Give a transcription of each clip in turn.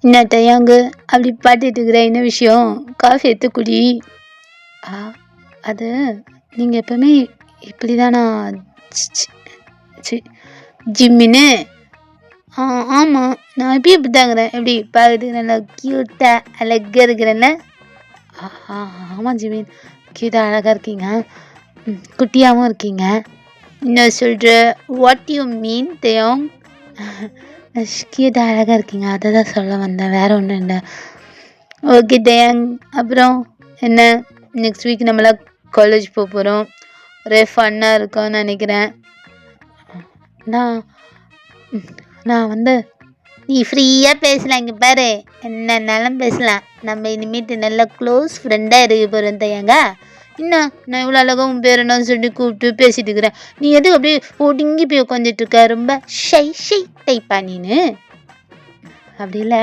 என்ன தயங்கு அப்படி பாட்டுட்டு இருக்கிற என்ன விஷயம்? காஃபி எடுத்து குடி. ஆ அது நீங்கள் எப்பவுமே இப்படி தானா? சி ஜிம்மின்னு. ஆ ஆமாம், நான் எப்பயும் இப்படி தாங்கிறேன். எப்படி பார்க்குறதுக்கு நல்லா க்யூட்டாக அழகாக இருக்கிறேன்ல? ஆ ஆமாம் ஜிமின், க்யூட்டாக அழகாக இருக்கீங்க. குட்டியாகவும் இருக்கீங்க. என்ன சொல்கிற? வாட் யூ மீன் தயோங்? க்யூட்டாக அழகாக இருக்கீங்க, அதை தான் சொல்ல வந்தேன், வேறு ஒன்றும் இல்லை. ஓகே தயாங், அப்புறம் என்ன? நெக்ஸ்ட் வீக் நம்மளாம் காலேஜ் போக போகிறோம். ஒரே ஃபன்னாக இருக்கும்னு நினைக்கிறேன். நான் நான் வந்து நீ ஃப்ரீயாக பேசலாம். இங்கே பாரு, என்னன்னாலும் பேசலாம். நம்ம இனிமேட்டு நல்ல க்ளோஸ் ஃப்ரெண்டாக இருக்க போகிறோம் தயாங்க. இன்னும் நான் இவ்வளோ அழகாக உன் பேர் என்னன்னு சொல்லி கூப்பிட்டு பேசிட்டு இருக்கிறேன். நீ எதுக்கு அப்படியே ஒடுங்கி போய் உட்காந்துட்டு இருக்க? ரொம்ப ஷை டைப்பா நீனு? அப்படி இல்லை,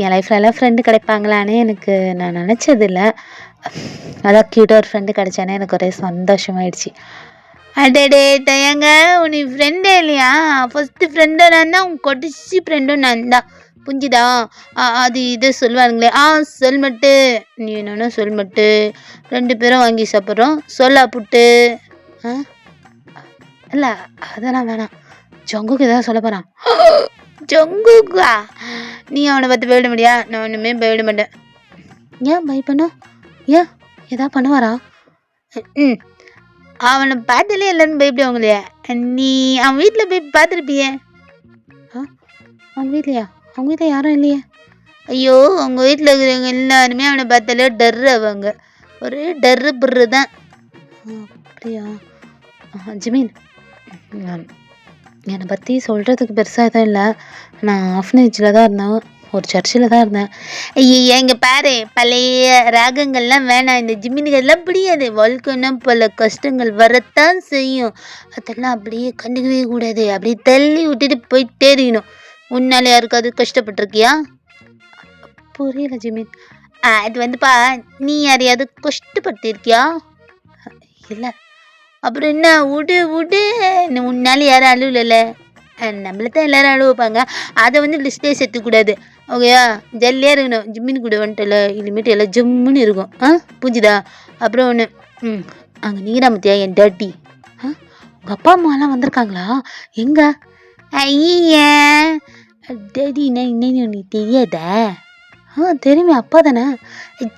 என் லைஃப்லலாம் ஃப்ரெண்டு கிடைப்பாங்களான்னு எனக்கு நான் நினச்சதில்லை. அதான் க்யூட்டாக ஒரு ஃப்ரெண்டு கிடைச்சானே எனக்கு ஒரே சந்தோஷமாயிடுச்சு. அடடே தயங்க, உனி ஃப்ரெண்டே இல்லையா? ஃபஸ்ட்டு ஃப்ரெண்டும் நான் தான், உன் கடைசி ஃப்ரெண்டும் நான் தான். புரிஞ்சுதா? அது இதை சொல்லுவானுங்களே, சொல் மட்டு, நீ என்னன்னா சொல் மட்டு, 2 பேரும் வாங்கி சாப்பிட்றோம், சொல்லா புட்டு. இல்லை அதெல்லாம் வேணாம், ஜங்குக்கு எதாவது சொல்ல போகிறான். ஜங்குக்கா? நீ அவனை பார்த்து போயிட முடியா? நான் ஒன்றுமே போயிட மாட்டேன். ஏன் பயப்பண்ணும்? ஏன் எதாவது பண்ணுவாரா? அவனை பார்த்தாலே எல்லாரும் பயப்படுவாங்களே. நீ அவன் வீட்டில் போய் பார்த்துருப்பியே. அவன் வீட்லையா? அவங்க வீட்டில் யாரும் இல்லையே. ஐயோ, அவங்க வீட்டில் இருக்கிறவங்க எல்லாருமே அவனை பார்த்தாலே டர்ரு அவங்க. ஒரே டர்ரு புர்ரு தான். அப்படியா? ஜிமீன், என்னை பற்றி சொல்கிறதுக்கு பெருசாக எதுவும் இல்லை. நான் ஆஃப்னேஜில் தான் இருந்தேன், ஒரு சர்ச்சில் தான் இருந்தேன். ஐயா இங்கே பாரு, பழைய ராகங்கள்லாம் வேணாம். இந்த ஜிம்மினுக்கெல்லாம் பிடிக்காது. வாழ்க்கைன்னா பல கஷ்டங்கள் வரத்தான் செய்யும், அதெல்லாம் அப்படியே கண்டுக்கவே கூடாது. அப்படியே தள்ளி விட்டுட்டு போயிட்டே இருக்கணும். உன்னால யாருக்காவது கஷ்டப்பட்டிருக்கியா? புரியல ஜிமின். அது வந்துப்பா, நீ யாரையாவது கஷ்டப்பட்டிருக்கியா? இல்லை. அப்புறம் என்ன? விடு விடு, உன்னால யாரும் அழுவல. நம்மள தான் எல்லாரும் அழுவைப்பாங்க. அதை வந்து லிஸ்ட்டே சேர்த்துக்கூடாது. ஓகேயா? ஜல்லியாக இருக்கணும். ஜிம்மின்னு கூட வந்துட்டல, இனிமேட்டு எல்லாம் ஜம்முன்னு இருக்கும். புரிஞ்சுதா? அப்புறம் ஒன்று, அங்கே நீராமத்தியா என் டாட்டி? உங்கள் அப்பா அம்மாலாம் வந்திருக்காங்களா? எங்க? ஐயா டேடின்னா என்னன்னு உனக்கு தெரியாதா? தெரியுமே, அப்பா தானே.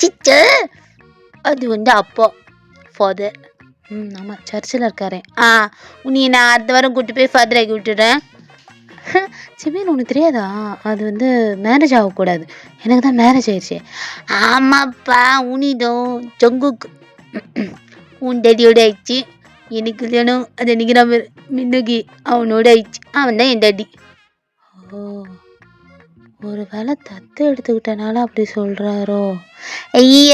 சிச்ச, அது வந்து அப்பா, ஃபாதர். ஆமாம், சர்ச்சில் இருக்காரு. உன்னை நான் அடுத்த வாரம் கூப்பிட்டு போய் ஃபாதர் ஆக்கி விட்டுடுறேன். சிமீன், உனக்கு தெரியாதா? அது வந்து மேரேஜ் ஆகக்கூடாது. எனக்கு தான் மேரேஜ் ஆயிடுச்சு. ஆமாப்பா, உனிதோ ஜங்குக்கு உன் டேடியோட ஆயிடுச்சு. எனக்கு கல்யாணம் அது நிற்கிறான் மின்னுகி, அவனோட ஆயிடுச்சு. அவன் தான் என் டாடி. ஒரு வேளை தத்து எடுத்துக்கிட்டனால அப்படி சொல்கிறாரோ? ஐய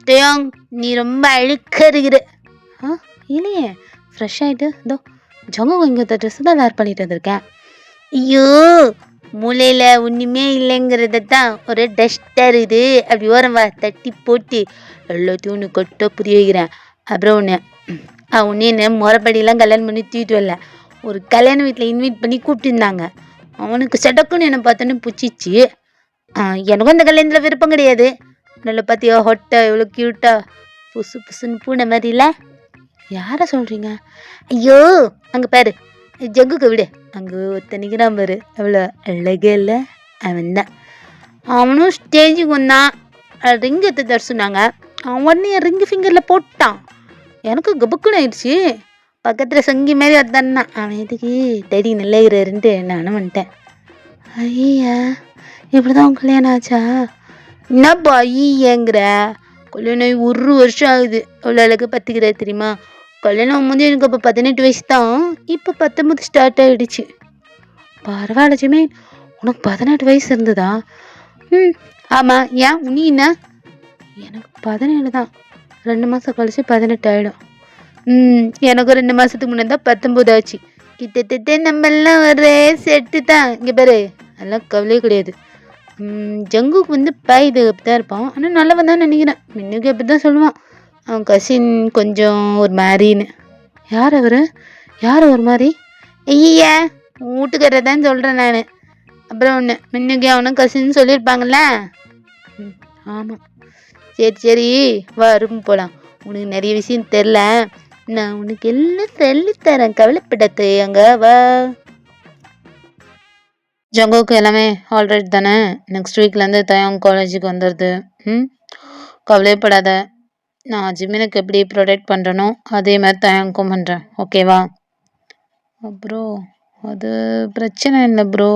டயோங், நீ ரொம்ப அழுக்க இருக்கிற. இல்லையே, ஃப்ரெஷ் ஆகிட்டு இதோ ஜங்கு இங்கே ட்ரெஸ்ஸு தான் வேர் பண்ணிட்டு வந்திருக்கேன். ஐயோ, மூளையில் ஒன்றுமே இல்லைங்கிறத தான் ஒரு டஸ்ட்டாக இருக்குது. அப்படி ஓரம் வா, தட்டி போட்டு எல்லாத்தையும் ஒன்று கொட்ட புரிய வைக்கிறேன். அப்புறம் ஒன்று என்ன முறைப்படியெல்லாம் கல்யாணம் பண்ணி தூக்கிட்டு வரல. ஒரு கல்யாண வீட்டில் இன்வைட் பண்ணி கூப்பிட்டுருந்தாங்க. அவனுக்கு சடக்குன்னு என்னை பார்த்தோன்னே பிடிச்சிச்சு. எனக்கும் அந்த கல்யாணத்தில் விருப்பம் கிடையாது. நல்லா பார்த்தியா, ஹொட்டா எவ்வளோ க்யூட்டா, புசு புசுன்னு பூனை மாதிரி இல்லை? யாரை சொல்கிறீங்க? ஐயோ, அங்கே பாரு, ஜங்குக்கு விடு, அங்கே ஒருத்தனிக்கிறான் பாரு, அவ்வளோ அழகே இல்லை? அவன் தான். அவனும் ஸ்டேஜுக்கு வந்தான், ரிங்கு எடுத்து தர சொன்னாங்க. அவன் உடனே என் ரிங்கு ஃபிங்கரில் போட்டான். எனக்கு கபக்குன்னு ஆயிடுச்சு. பக்கத்தில் சங்கி மாதிரி வந்தான்னா, அவன் எதுக்கு டேடி நல்லா இருக்கிறாருன்ட்டு நானும் வந்துட்டேன். ஐயா, இப்படி தான் கல்யாணம் ஆச்சா? என்னப்பா ஐயங்கிற? கல்யாணம் 1 வருஷம் ஆகுது. அவ்வளோ அழகாக பார்த்துக்கிறாரு தெரியுமா? கல்யாணம் ஆகும்போது எனக்கு அப்போ 18 வயசு தான். இப்போ 19 ஸ்டார்ட் ஆகிடுச்சு. பரவாயில்ல ஜிமேன், உனக்கு 18 வயசு இருந்ததா? ஆமாம். ஏன் உனி என்ன? எனக்கு 17 தான். 2 மாதம் கழிச்சு 18 ஆகிடும். எனக்கு 2 மாதத்துக்கு முன்னாடி தான் 19 ஆச்சு. கிட்டத்தட்ட நம்மெல்லாம் ஒரே செட்டு தான். இங்கே பாரு, அதெல்லாம் கவலையே கிடையாது. ஜங்குக்கு வந்து பாய்து அப்படி தான் இருப்பான். ஆனால் நல்லவன் தான் நினைக்கிறேன். மின்னுக்கு அப்படி தான் சொல்லுவான். அவன் கசின் கொஞ்சம் ஒரு மாதிரின்னு. யார் அவர்? யார் ஒரு மாதிரி? ஐயா, வீட்டுக்காரர் தான் சொல்கிறேன் நான். அப்புறம் ஒன்று மின்னுக்கு அவனும் கசின்னு சொல்லியிருப்பாங்கல்ல. ஆமாம். சரி சரி வா ரூம் போகலாம். உனக்கு நிறைய விஷயம் தெரில, நான் உனக்கு எல்லாம் சொல்லித்தரேன், கவலைப்படாது. அங்கே வா. ஜங்குக்கு எல்லாமே ஆல்ரைட் தானே? நெக்ஸ்ட் வீக்லேருந்து தயாங் காலேஜுக்கு வந்துடுது. கவலையப்படாத. நான் ஜிமினுக்கு எப்படி ப்ரொடெக்ட் பண்ணுறனோ அதே மாதிரி தயாங்க்கும் பண்ணுறேன், ஓகேவா? ப்ரோ அது பிரச்சனை இல்லை ப்ரோ.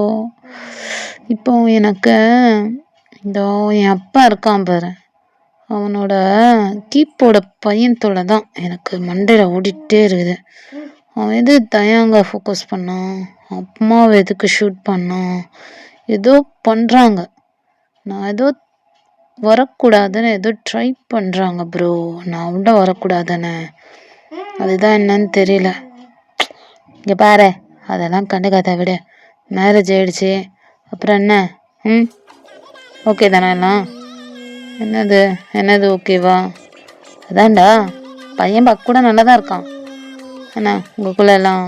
இப்போ எனக்கு இதோ என் அப்பா இருக்கான் பாரு, அவனோட கீப்போட பையன் தொலை தான் எனக்கு மண்டையில் ஓடிட்டே இருக்குது. அவன் எது தயாங்க ஃபோக்கஸ் பண்ணான், அம்மாவை எதுக்கு ஷூட் பண்ணான், ஏதோ பண்ணுறாங்க. நான் ஏதோ வரக்கூடாதுன்னு ஏதோ ட்ரை பண்ணுறாங்க ப்ரோ. நான் உள்ள வரக்கூடாதுன்னு, அதுதான் என்னன்னு தெரியல. இங்கே பாரு, அதெல்லாம் கண்டுக்காத விட. மேரேஜ் ஆயிடுச்சு, அப்புறம் என்ன? ஓகே தானே எல்லாம்? என்னது ஓகேவா? அதான்டா, பையன் பார்க்க கூட நல்லா தான் இருக்கான். என்ன உங்களுக்குள்ள எல்லாம்?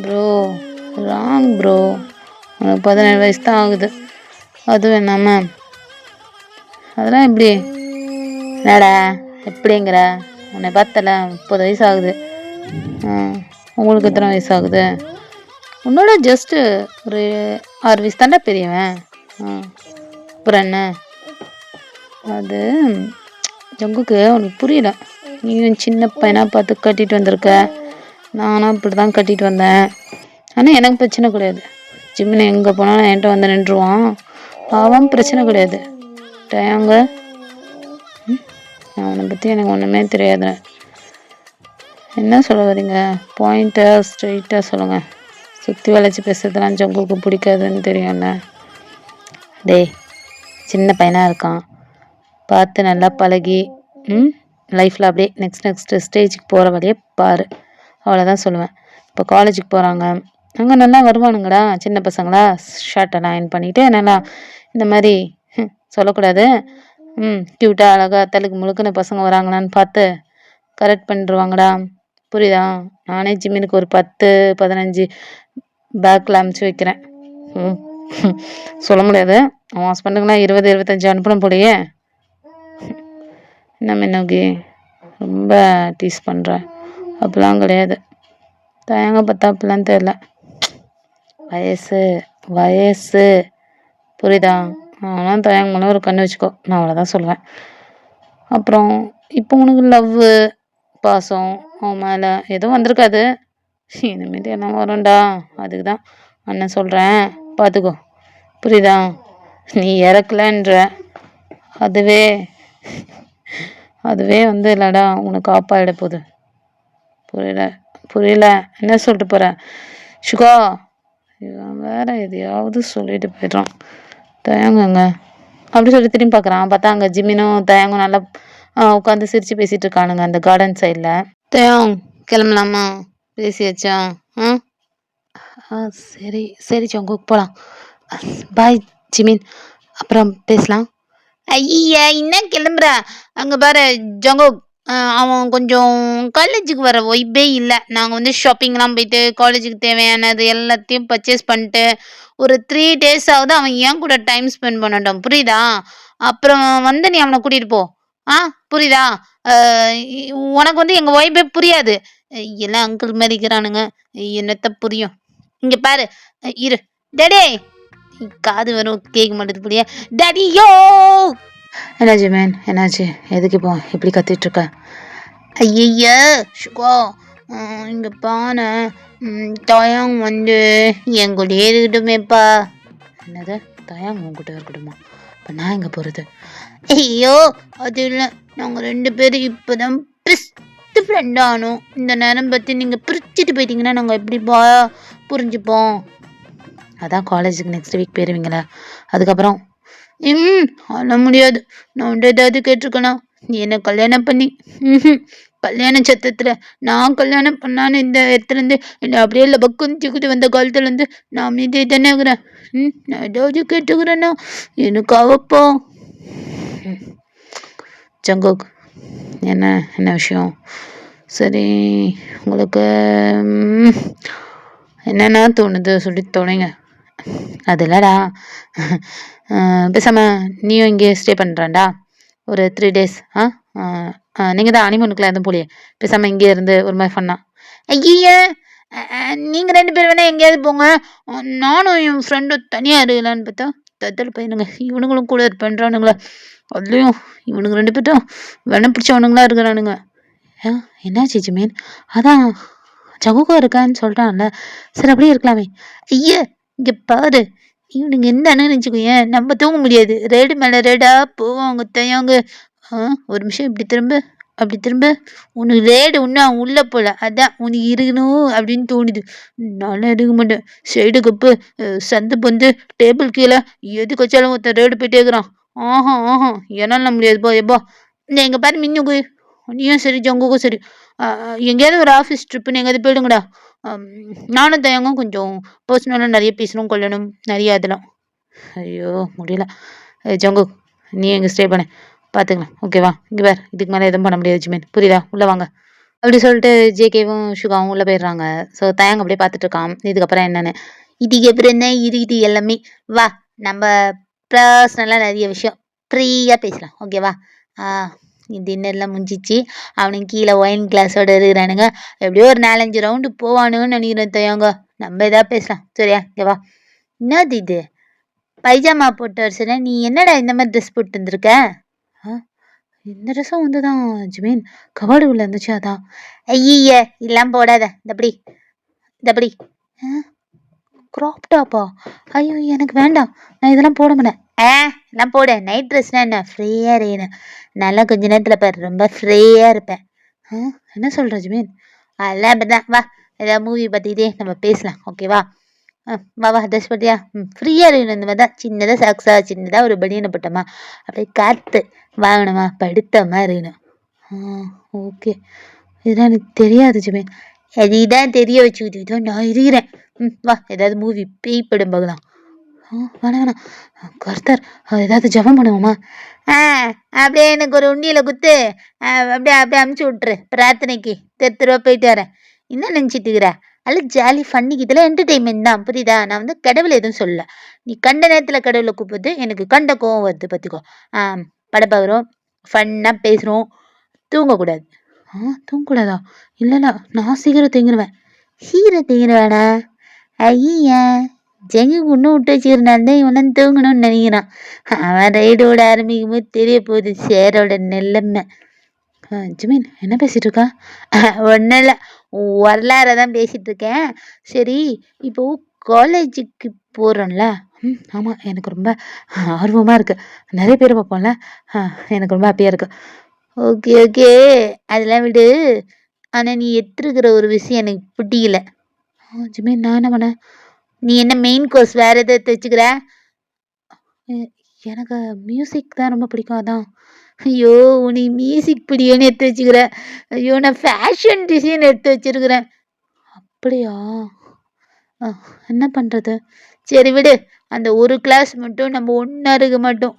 Bro wrong bro. உனக்கு 17 வயசு தான் ஆகுது, அதுவும் என்னம்மா அதெல்லாம் எப்படி? என்னடா எப்படிங்கிற? உன்னை பார்த்தல 30 வயசு ஆகுது. உங்களுக்கு எத்தனை வயசு ஆகுது? உன்னோட ஜஸ்ட்டு ஒரு 6 வயசு தாண்டா பெரியவன். அப்புறம் என்ன? அது ஜங்குக்கு உனக்கு புரியல. நீயும் சின்ன பையனாக பார்த்து கட்டிட்டு வந்திருக்க, நானும் அப்படி தான் கட்டிட்டு வந்தேன். ஆனால் எனக்கு பிரச்சனை கிடையாது. ஜிம்மினை எங்கே போனாலும் என்கிட்ட வந்து நின்றுவான், அவன் பிரச்சனை கிடையாது. டயாங்க அவனை பற்றி எனக்கு ஒன்றுமே தெரியாது. என்ன சொல்ல வரீங்க? பாயிண்ட்டாக ஸ்ட்ரெயிட்டாக சொல்லுங்கள். சுற்றி வளைச்சி பேசுறதுலாம் ஜங்குக்கு பிடிக்காதுன்னு தெரியும்ல. டேய், சின்ன பையனாக இருக்கான், பார்த்து நல்லா பழகி லைஃப்பில் அப்படியே நெக்ஸ்ட் ஸ்டேஜுக்கு போகிற வழியே பாரு, அவ்வளோதான் சொல்லுவேன். இப்போ காலேஜுக்கு போகிறாங்க, அங்கே நல்லா வருவானுங்கடா சின்ன பசங்களா, ஷர்ட்டெல்லாம் அயன் பண்ணிவிட்டு நல்லா இந்த மாதிரி சொல்லக்கூடாது, க்யூட்டாக அழகாக தலுக்கு முழுக்குன்னு பசங்க வராங்களான்னு பார்த்து கரெக்ட் பண்ணிடுவாங்கடா, புரியுதா? நானே ஜிம்மினுக்கு ஒரு 10-15 பேக்கில் அமுச்சு வைக்கிறேன். சொல்ல முடியாது, அவன் ஹஸ்பண்டுக்குலாம் 20-25 அனுப்பணும் போலையே. என்ன மின்னோகி ரொம்ப டீஸ் பண்ணுற? அப்படிலாம் கிடையாது. தயங்க பார்த்தா அப்படிலாம் தெரில. வயசு புரியுதா? ஆனால் தயங்க மேலே ஒரு கண்ணு வச்சுக்கோ, நான் அவ்வளோதான் சொல்லுவேன். அப்புறம் இப்போ உனக்கு லவ்வு பாசம் அவன் மேலே எதுவும் வந்திருக்காது, இனிமேட்டு என்ன வரும்டா. அதுக்கு தான் அண்ணன் சொல்கிறேன், பார்த்துக்கோ, புரியுதா? நீ இறக்கலன்ற அதுவே வந்து இல்லைடா உனக்கு ஆப்பாயிட போகுது. புரியல என்ன சொல்லிட்டு போகிற? சுகா இவன் வேற எதையாவது சொல்லிட்டு போயிடுறான். தயங்குங்க அப்படி சொல்லி திரும்பி பார்க்குறான், பார்த்தா அங்கே ஜிம்மினும் தயங்கும் நல்லா உட்காந்து சிரித்து பேசிகிட்டு இருக்கானுங்க அந்த கார்டன் சைடில். தயங் கிளம்பலாமா? பேசியாச்சா? சரி சரி ஜங்குக்கு போகலாம். பாய் ஜிமின், அப்புறம் பேசலாம். ஐயா இன்னும் கிளம்புற? அங்கே பாரு ஜங்குக், அவன் கொஞ்சம் காலேஜுக்கு வர வைப்பே இல்லை. நாங்கள் வந்து ஷாப்பிங்லாம் போயிட்டு காலேஜுக்கு தேவையானது எல்லாத்தையும் பர்ச்சேஸ் பண்ணிட்டு ஒரு 3 days ஆகுது அவன் ஏன் கூட டைம் ஸ்பெண்ட் பண்ணட்டும், புரியுதா? அப்புறம் வந்து நீ அவனை கூட்டிகிட்டு போ, புரியுதா? உனக்கு வந்து எங்கள் வைப்பே புரியாது, எல்லாம் அங்கிள் மாதிரிக்கிறானுங்க, என்னத்த புரியும்? இங்கே பாரு இரு டேடே, காது வரும் கேட்க மாட்டேது புரியா? டேடியோ. என்னாச்சு மேன், என்னாச்சு? எதுக்கு இப்போ இப்படி கத்திட்டுருக்க? ஐயா சுகா, இங்கே பானை தயாங் வந்து என் கூடயே இருக்கட்டுமேப்பா. என்னது தயாங் உங்ககிட்ட இருக்கட்டுமா? இப்போ நான் எங்கே போகிறது? ஐயோ அது இல்லை, நாங்கள் 2 பேரும் இப்போ தான் பெஸ்ட்டு ஃப்ரெண்ட் ஆனோம். இந்த நேரம் பற்றி நீங்கள் பிரிச்சுட்டு போயிட்டீங்கன்னா நாங்கள் எப்படிப்பா புரிஞ்சுப்போம்? அதான் காலேஜுக்கு நெக்ஸ்ட் வீக் போயிருவீங்களா, அதுக்கப்புறம் சொல்ல முடியாது. நான் உண்டு ஏதாவது கேட்டிருக்கணும், நீ என்ன கல்யாணம் பண்ணி கல்யாண சத்தத்தில் நான் கல்யாணம் பண்ணான்னு இந்த இடத்துலேருந்து என்னை அப்படியே லபக்குன்னு தூக்கிட்டு வந்த காலத்துலேருந்து நான் அமைதியை தானே இருக்கிறேன். நான் ஏதாவது கேட்டுக்கிறேன்னா எனக்கு அவப்போ. ஜங்குக் என்ன விஷயம்? சரி உங்களுக்கு என்னென்ன தோணுது சொல்லி தோணுங்க. அது இல்லடா. பேசாம நீயும் இங்கே ஸ்டே பண்ணுறேன்டா ஒரு 3 days. நீங்கள் தான் ஹனிமூனுக்குலாம் எதுவும் போலியே, பேசாமல் இங்கே இருந்து ஒரு மாதிரி ஃபன்னா. ஐய, நீங்கள் 2 பேர் வேணால் எங்கேயாவது போங்க, நானும் என் ஃப்ரெண்டும் தனியாக இருக்கலான்னு பார்த்தா தத்தல் பையனுங்க இவனுங்களும் கூட பண்ணுறானுங்களே. அதுலேயும் இவனுங்க 2 பேர்ட்டும் வெனம் பிடிச்சவனுங்களா இருக்கிறானுங்க. என்னாச்சு ஜிமீன்? அதான் ஜகுகோ இருக்கான்னு சொல்கிறான்ல, சரி அப்படியே இருக்கலாமே. ஐய இங்கே பாரு, இவனுங்க என்னன்னு நினச்சிக்கோயேன், நம்ம தூங்க முடியாது, ரேடு மேலே ரேடாக போவாங்க தையாங்க. ஒரு நிமிஷம் இப்படி திரும்ப அப்படி திரும்ப, உனக்கு ரேடு இன்னும் உள்ளே போல, அதான் உனக்கு இருக்கணும் அப்படின்னு தோணுது. நல்லா எடுக்க மாட்டேன், சைடு கப்பு சந்து பொந்து டேபிள் கீழே எதுக்கு வச்சாலும் ஒருத்தன் ரேடு போயிட்டே இருக்கிறான். ஆஹா என்னால் முடியாது போ எப்போ. இந்த எங்கள் பாரு மின்னுக்கு நீயும் சரி ஜங்குக்கும் சரி, எங்கேயாவது ஒரு ஆஃபீஸ் ட்ரிப்புன்னு எங்கேயாவது போயிடுங்கடா. நானும் தயங்கும் கொஞ்சம் பர்சனலாக நிறைய பேசணும் கொள்ளணும் நிறைய அதெல்லாம். ஐயோ முடியல. ஜங்கு நீ எங்கே ஸ்டே பண்ண பார்த்துக்கலாம், ஓகேவா? இங்கே வேறு இதுக்கு மேலே எதுவும் பண்ண முடியாது ஜிமீன், புரியுதா? உள்ளே வாங்க அப்படி சொல்லிட்டு ஜேகேவும் சுகாவும் உள்ளே போயிடுறாங்க. ஸோ தயங்க அப்படியே பார்த்துட்டு இருக்கான் இதுக்கப்புறம் என்னென்னு. இதுக்கு அப்புறம் என்ன இருக்குது எல்லாமே, வா நம்ம பர்சனலாக நிறைய விஷயம் ஃப்ரீயாக பேசலாம், ஓகேவா? டின்னர்லாம் முடிஞ்சிச்சு. அவனுக்கு கீழே ஒயின் கிளாஸோடு இருக்கிறானுங்க. எப்படியோ ஒரு 4-5 ரவுண்டு போவானுங்கன்னு நினைக்கிறேன் தயங்க. நம்ம எதாவது பேசலாம், சரியா? ஓகேவா? என்னது இது பைஜாமா போட்டு வர, நீ என்னடா இந்த மாதிரி ட்ரெஸ் போட்டு வந்திருக்க? இந்த ட்ரெஸ்ஸும் வந்து தான் ஜிமீன் கபாடு உள்ள இருந்துச்சு அதான். ஐய இதெல்லாம் போடாத, இதப்படி க்ராப் டாப்பா? ஐயோ எனக்கு வேண்டாம், நான் இதெல்லாம் போட மாட்டேன். எல்லாம் போட, நைட் ட்ரெஸ்னா என்ன ஃப்ரீயாக இருக்கணும், நல்லா கொஞ்ச நேரத்தில் பாரு ரொம்ப ஃப்ரீயாக இருப்பேன். என்ன சொல்கிற ஜிமீன்? அதெல்லாம் அப்படிதான், வா ஏதாவது மூவி பார்த்துக்கிட்டே நம்ம பேசலாம், ஓகேவா? வா ட்ரெஸ் பார்த்தியா? ஃப்ரீயாக இருக்கணும், இந்த மாதிரி தான் சின்னதாக சாக்ஸா சின்னதாக ஒரு பனியனை போட்டோமா அப்படியே காற்று வாங்கணுமா படுத்தமா இருக்கணும். ஓகே, இதெல்லாம் எனக்கு தெரியாது ஜிமீன். அதுதான் தெரிய வச்சுக்கிட்டு நான் இருக்கிறேன். வா ஏதாவது மூவி பேய் படம் பார்க்கலாம். வேணாம் கர்த்தர் ஏதாவது ஜபம் பண்ணுவோமா? அப்படியே எனக்கு ஒரு உண்டியில் குத்து அப்படியே அமுச்சு விட்ரு பிரார்த்தனைக்கு, தெருவா போயிட்டு வரேன். என்ன நினச்சிட்டு இருக்கிற? அல்ல ஜாலி ஃபன்னிக்கு, இதெல்லாம் என்டர்டெயின்மெண்ட் தான், புரியுதா? நான் வந்து கடவுள் எதுவும் சொல்லலை. நீ கண்ட நேரத்தில் கடவுளை கூப்பிடுது எனக்கு கண்ட கோவம் வருது பார்த்துக்கோ. படம் பார்க்குறோம், ஃபன்னாக பேசுகிறோம், தூங்கக்கூடாது. தூங்கக்கூடாதா? இல்லைல்ல நான் சீக்கிரம் தூங்கிடுவேன். சீக்கிரம் தூங்கிடுவேனா? ஐயா ஜெங்கி ஒன்றும் விட்டு வச்சுக்கிறனால்தான் இவன் தூங்கணும்னு நினைக்கிறான். அவன் ரைடோட ஆரம்பிக்கும் போது தெரிய போகுது சேரோட நிலைமை. ஜிமீன் என்ன பேசிகிட்டு இருக்கா? ஒன்றும் இல்லை, வரலாறை தான் பேசிகிட்டு இருக்கேன். சரி இப்போ காலேஜுக்கு போகிறோம்ல, ஆமாம் எனக்கு ரொம்ப ஆர்வமாக இருக்குது, நிறைய பேர் பார்ப்போம்ல, எனக்கு ரொம்ப ஹாப்பியாக இருக்குது. ஓகே அதெல்லாம் விடு. ஆனால் நீ எடுத்துருக்கிற ஒரு விஷயம் எனக்கு பிடிக்கல. ஜிமீன் நான் என்ன பண்ணேன்? நீ என்ன மெயின் கோர்ஸ் வேறு எதாவது வச்சுக்கிற? எனக்கு மியூசிக் தான் ரொம்ப பிடிக்கும் அதான். ஐயோ நீ மியூசிக் பிடிக்கும்னு எடுத்து வச்சுக்கிற. ஐயோ நான் ஃபேஷன் டிசைன் எடுத்து வச்சிருக்கிறேன். அப்படியா? என்ன பண்ணுறது? சரி விடு, அந்த ஒரு கிளாஸ் மட்டும் நம்ம ஒன்றா இருக்க மாட்டோம்.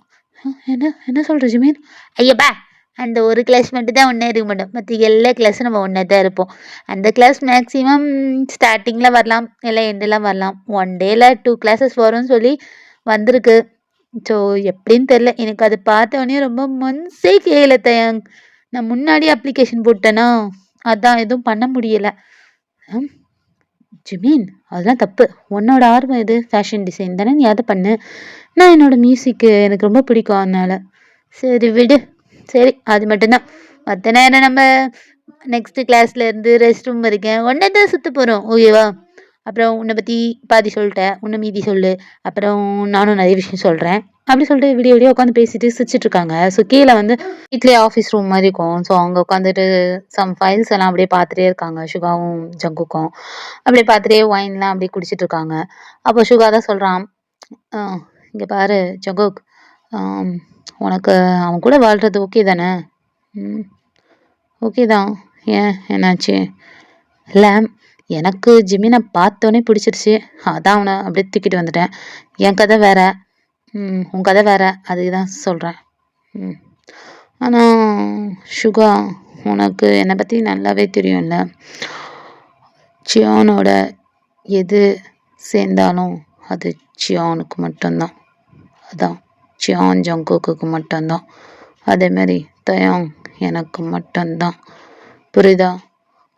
என்ன சொல்கிற ஜிமீன்? ஐயப்பா அந்த ஒரு கிளாஸ் மட்டும் தான் ஒன்றா இருக்க மாட்டோம், மற்ற எல்லா கிளாஸும் நம்ம ஒன்றா தான் இருப்போம். அந்த கிளாஸ் மேக்ஸிமம் ஸ்டார்டிங்கில் வரலாம், இல்லை எண்டெல்லாம் வரலாம். 1 டேயில் 2 classes வரும்னு சொல்லி வந்திருக்கு. ஸோ எப்படின்னு தெரில, எனக்கு அதை பார்த்தோன்னே ரொம்ப மனசே கேட்கல தயங். நான் முன்னாடி அப்ளிகேஷன் போட்டேன்னா அதான் எதுவும் பண்ண முடியலை. ஜிமீன் அதெல்லாம் தப்பு, உன்னோட ஆர்வம் எது? ஃபேஷன் டிசைன் தானே, நீ அதை பண்ணு. நான் என்னோடய மியூசிக்கு எனக்கு ரொம்ப பிடிக்கும் அதனால். சரி விடு. சரி அது மட்டும்தான், மற்ற நேரம் நம்ம நெக்ஸ்ட்டு கிளாஸ்லேருந்து ரெஸ்ட் ரூம் வரைக்கும் ஒன்றே தான் சுற்ற போகிறோம், ஓகேவா? அப்புறம் உன்னை பற்றி பாதி சொல்லிட்டேன், உன்னை மீதி சொல்லு, அப்புறம் நானும் நிறைய விஷயம் சொல்கிறேன் அப்படி சொல்லிட்டு விடிய உட்காந்து பேசிட்டு சிரிச்சிட்ருக்காங்க. ஸோ கீழே வந்து வீட்லேயே ஆஃபீஸ் ரூம் மாதிரி இருக்கும். ஸோ அவங்க உட்காந்துட்டு சம் ஃபைல்ஸ் எல்லாம் அப்படியே பார்த்துட்டே இருக்காங்க, சுகாவும் ஜங்குக்கும் அப்படியே பார்த்துட்டே ஒயின்லாம் அப்படியே குடிச்சிட்டு இருக்காங்க. அப்போ சுகா தான் சொல்கிறான், இங்கே பாரு ஜங்குக், உனக்கு அவன் கூட வாழ்கிறது ஓகே தானே? ஓகே தான். ஏன் என்னாச்சு? இல்லை எனக்கு ஜிமினை பார்த்தோன்னே பிடிச்சிருச்சு, அதான் அவனை அப்படியே தூக்கிட்டு வந்துட்டேன். என் கதை வேற, உன் கதை வேற, அதுக்கு தான் சொல்கிறேன். ஆனால் சுகா உனக்கு என்னை பற்றி நல்லாவே தெரியும்ல, ஜியானோட எது சேர்ந்தாலும் அது சியானுக்கு மட்டும்தான். அதான் சியான் ஜங்குக்கு மட்டும்தான். அதேமாரி தயாங் எனக்கு மட்டும்தான். புரியுதா?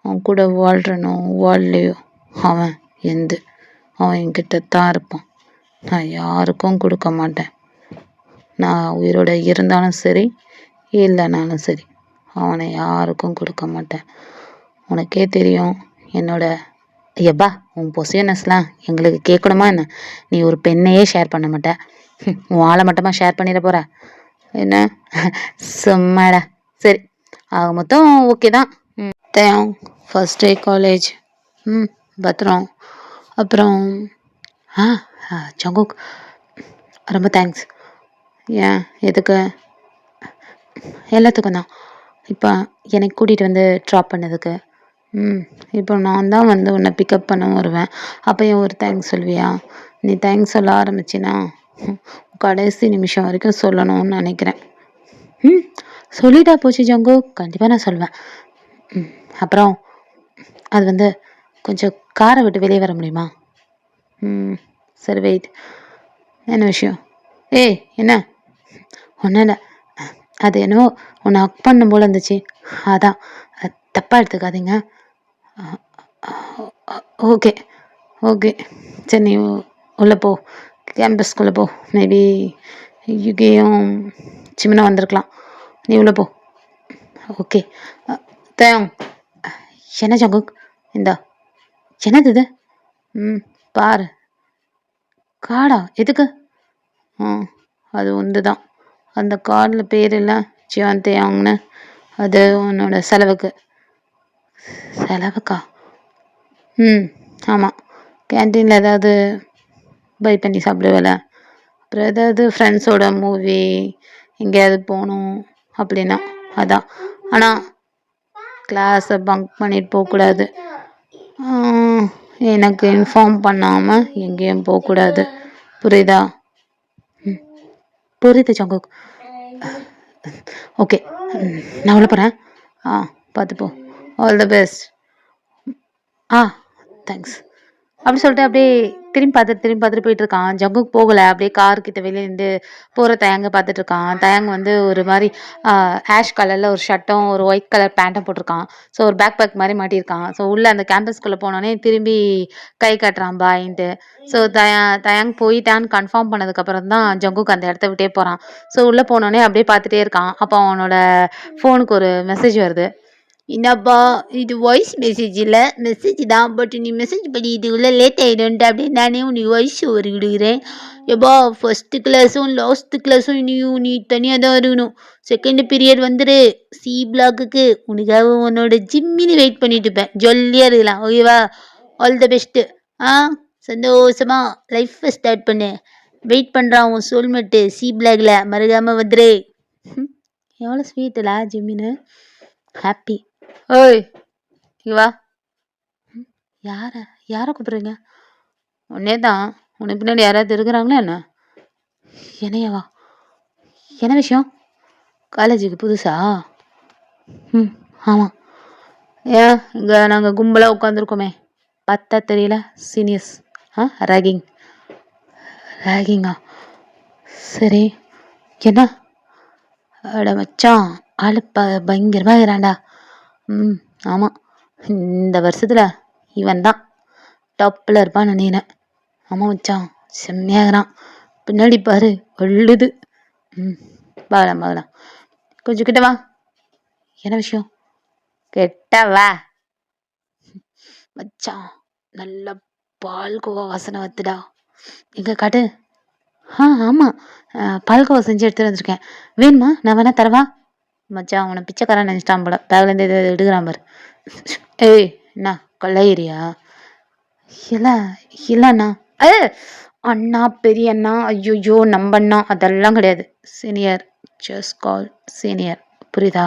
அவன் கூட வாழ்கிறனோ வாழலையோ அவன் என்கிட்ட தான் இருப்பான். நான் யாருக்கும் கொடுக்க மாட்டேன். நான் உயிரோட இருந்தாலும் சரி இல்லைனாலும் சரி அவனை யாருக்கும் கொடுக்க மாட்டேன். உனக்கே தெரியும் என்னோட ஐயப்பா உன் பொசிஷனஸ்லாம் எங்களுக்கு கேட்கணுமா என்ன? நீ ஒரு பெண்ணையே ஷேர் பண்ண மாட்டேன். உன் ஆளை மட்டுமா ஷேர் பண்ணிட போகிற என்ன? சும்மாடா. சரி ஆக மொத்தம் ஓகே தான். தயம் ஃபஸ்ட் டே காலேஜ் பத்திரம். அப்புறம் ஜங்குக் ரொம்ப தேங்க்ஸ். ஏன் எதுக்கு? எல்லாத்துக்கும் தான். இப்போ எனக்கு கூட்டிகிட்டு வந்து ட்ராப் பண்ணதுக்கு. இப்போ நான் தான் வந்து உன்னை பிக்கப் பண்ண வருவேன். அப்போயும் ஒரு தேங்க்ஸ் சொல்வியா? நீ தேங்க்ஸ் சொல்ல ஆரம்பிச்சின்னா கடைசி நிமிஷம் வரைக்கும் சொல்லணும்னு நினைக்கிறேன். சொல்லிட்டா போச்சு ஜங்கு, கண்டிப்பாக நான் சொல்வேன். அப்புறம் அது வந்து கொஞ்சம் காரை விட்டு வெளியே வர முடியுமா? சரி வெயிட். என்ன விஷயம்? ஏய் என்ன? ஒன்றும் இல்லை. அது என்னவோ உன்னை ஹக் பண்ணும் போல் இருந்துச்சு, அதான். தப்பாக எடுத்துக்காதீங்க. ஓகே ஓகே சரி நீ உள்ளே போ, கேம்பஸ்குள்ளே போ. மேபி யுகேயும் சிம்னா வந்திருக்கலாம். நீ உள்ளே போ. ஓகே தயம். என்ன ஜங்குக்? இந்தா என்னது இது? பாரு. கார்டா? எதுக்கு? அது ஒன்று தான். அந்த கார்டில் பேர் இல்லை ஜியான் தயாங்னு. அது உன்னோட செலவுக்கு. செலவுக்கா? ஆமாம். கேன்டீனில் ஏதாவது பை பண்ணி சாப்பிடுவேல, அப்புறம் ஏதாவது ஃப்ரெண்ட்ஸோட மூவி எங்கேயாவது போகணும் அப்படின்னா அதான். ஆனால் கிளாஸை பங்க் பண்ணிட்டு போகக்கூடாது. எனக்கு இன்ஃபார்ம் பண்ணாமல் எங்கேயும் போகக்கூடாது. புரியுதா? புரியுது ஜங்குக். ஓகே நான் உள்ள போகிறேன். பார்த்துப்போ. All the best. தேங்க்ஸ். அப்படி சொல்லிட்டு அப்படியே திரும்பி பார்த்துட்டு போயிட்டு இருக்கான். ஜங்குக்கு போகலை. அப்படியே கார்கிட்ட வெளியே இருந்து போகிற தயங்க பார்த்துட்டு இருக்கான். தயங்க வந்து ஒரு மாதிரி ஆஷ் கலரில் ஒரு ஷர்ட்டும் ஒரு ஒயிட் கலர் பேண்ட்டும் போட்டிருக்கான். ஸோ ஒரு பேக் மாதிரி மாட்டியிருக்கான். ஸோ உள்ளே அந்த கேம்பஸ்குள்ளே போனோடனே திரும்பி கை காட்டுறான் பாயின்ட்டு. ஸோ தயங் போயிட்டான்னு கன்ஃபார்ம் பண்ணதுக்கப்புறம் தான் ஜங்குக்கு அந்த இடத்த விட்டே போகிறான். ஸோ உள்ளே போனோடனே அப்படியே பார்த்துட்டே இருக்கான். அப்போ அவனோட ஃபோனுக்கு ஒரு மெசேஜ் வருது. என்னப்பா இது வாய்ஸ் மெசேஜ் இல்லை, மெசேஜ் தான், பட் நீ மெசேஜ் பண்ணி இது உள்ள லேட் ஆகிடும்ட்டு அப்படியே நானே உனக்கு வாய்ஸ் ஓவர் விடுகிறேன். எப்பா ஃபஸ்ட்டு கிளாஸும் லாஸ்ட்டு கிளாஸும் இனியும் நீ தனியாக தான் இருக்கணும். செகண்ட் பீரியட் வந்துடு சி பிளாக்குக்கு. உனக்காக உன்னோட ஜிம்மின்னு வெயிட் பண்ணிட்டு இருப்பேன். ஜாலியாக இருக்கலாம். ஓகேவா? All the best. சந்தோஷமா லைஃப்பை ஸ்டார்ட் பண்ணு. வெயிட் பண்ணுறான் உன் சோல்மெட்டு சி பிளாக்ல. மறக்காமல் வந்துடு. எவ்வளோ ஸ்வீட்டுலா ஜிம்மின்னு. ஹாப்பி. ஓய் இங்க வா. யாரை கூப்பிட்றீங்க? உன்னே தான். உனக்கு பின்னாடி யாராவது இருக்கிறாங்களா என்ன? என்னையவா? என்ன விஷயம்? காலேஜுக்கு புதுசா? ஆமாம். ஏன் இங்கே நாங்கள் கும்பலாக உட்காந்துருக்கோமே, பார்த்தா தெரியல? சீனியர்ஸ் ரேகிங்கா? சரி என்ன? அட மச்சான் ஆள் பயங்கரமாக இருக்கிறான்டா. ஆமாம். இந்த வருஷத்தில் இவன் தான் டாப்பில் இருப்பான்னு நினைக்கிறேன். ஆமாம் மச்சான் செம்மையாகிறான். பின்னாடி பாரு வள்ளுது. பார்க்கலாம். கொஞ்சம் கிட்ட வா. என்ன விஷயம்? கிட்ட வா மச்சான். நல்ல பால்கோவா வாசனை வந்துடா. எங்கே காட்டு. ஆமாம் பால்கோவா செஞ்சு எடுத்துகிட்டு வந்திருக்கேன். வேணுமா? நான் வேணா தரவா? மச்சான் அவனை பிச்சைக்காரன் நினச்சிட்டான் போல. பேக்லேருந்து எது எடுக்கிறான் பாரு. ஏய் என்ன கொள்ளையிறியா? இல்லைண்ணா. அண்ணா பெரிய அண்ணா ஐயோ நம்பண்ணா அதெல்லாம் கிடையாது. Senior, just call senior. புரியுதா?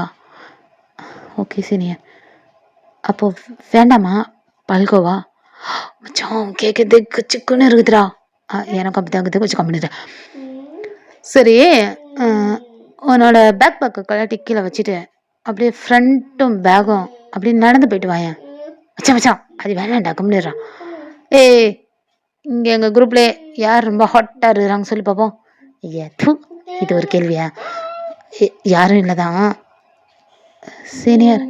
Okay senior. அப்போ வேண்டாமா பால்கோவா? மச்சான் கேட்குறதுக்கு சிக்குன்னு இருக்குதுடா. எனக்கு அப்படி தான் கொஞ்சம் கம்மிடுறேன். சரி உன்னோட பேக்கை கழட்டி கீழே வச்சுட்டு அப்படியே ஃப்ரண்ட்டும் பேக்கும் அப்படியே நடந்து போயிட்டு வாயேன். மச்சான் அது வேணாண்டா கம்மிடுறான். ஏய் இங்கே எங்கள் குரூப்லேயே யார் ரொம்ப ஹாட்டாக இருக்கிறாங்க சொல்லி பார்ப்போம். தூ, இது ஒரு கேள்வியா? யாரும் இல்லை தான். சீனியர்,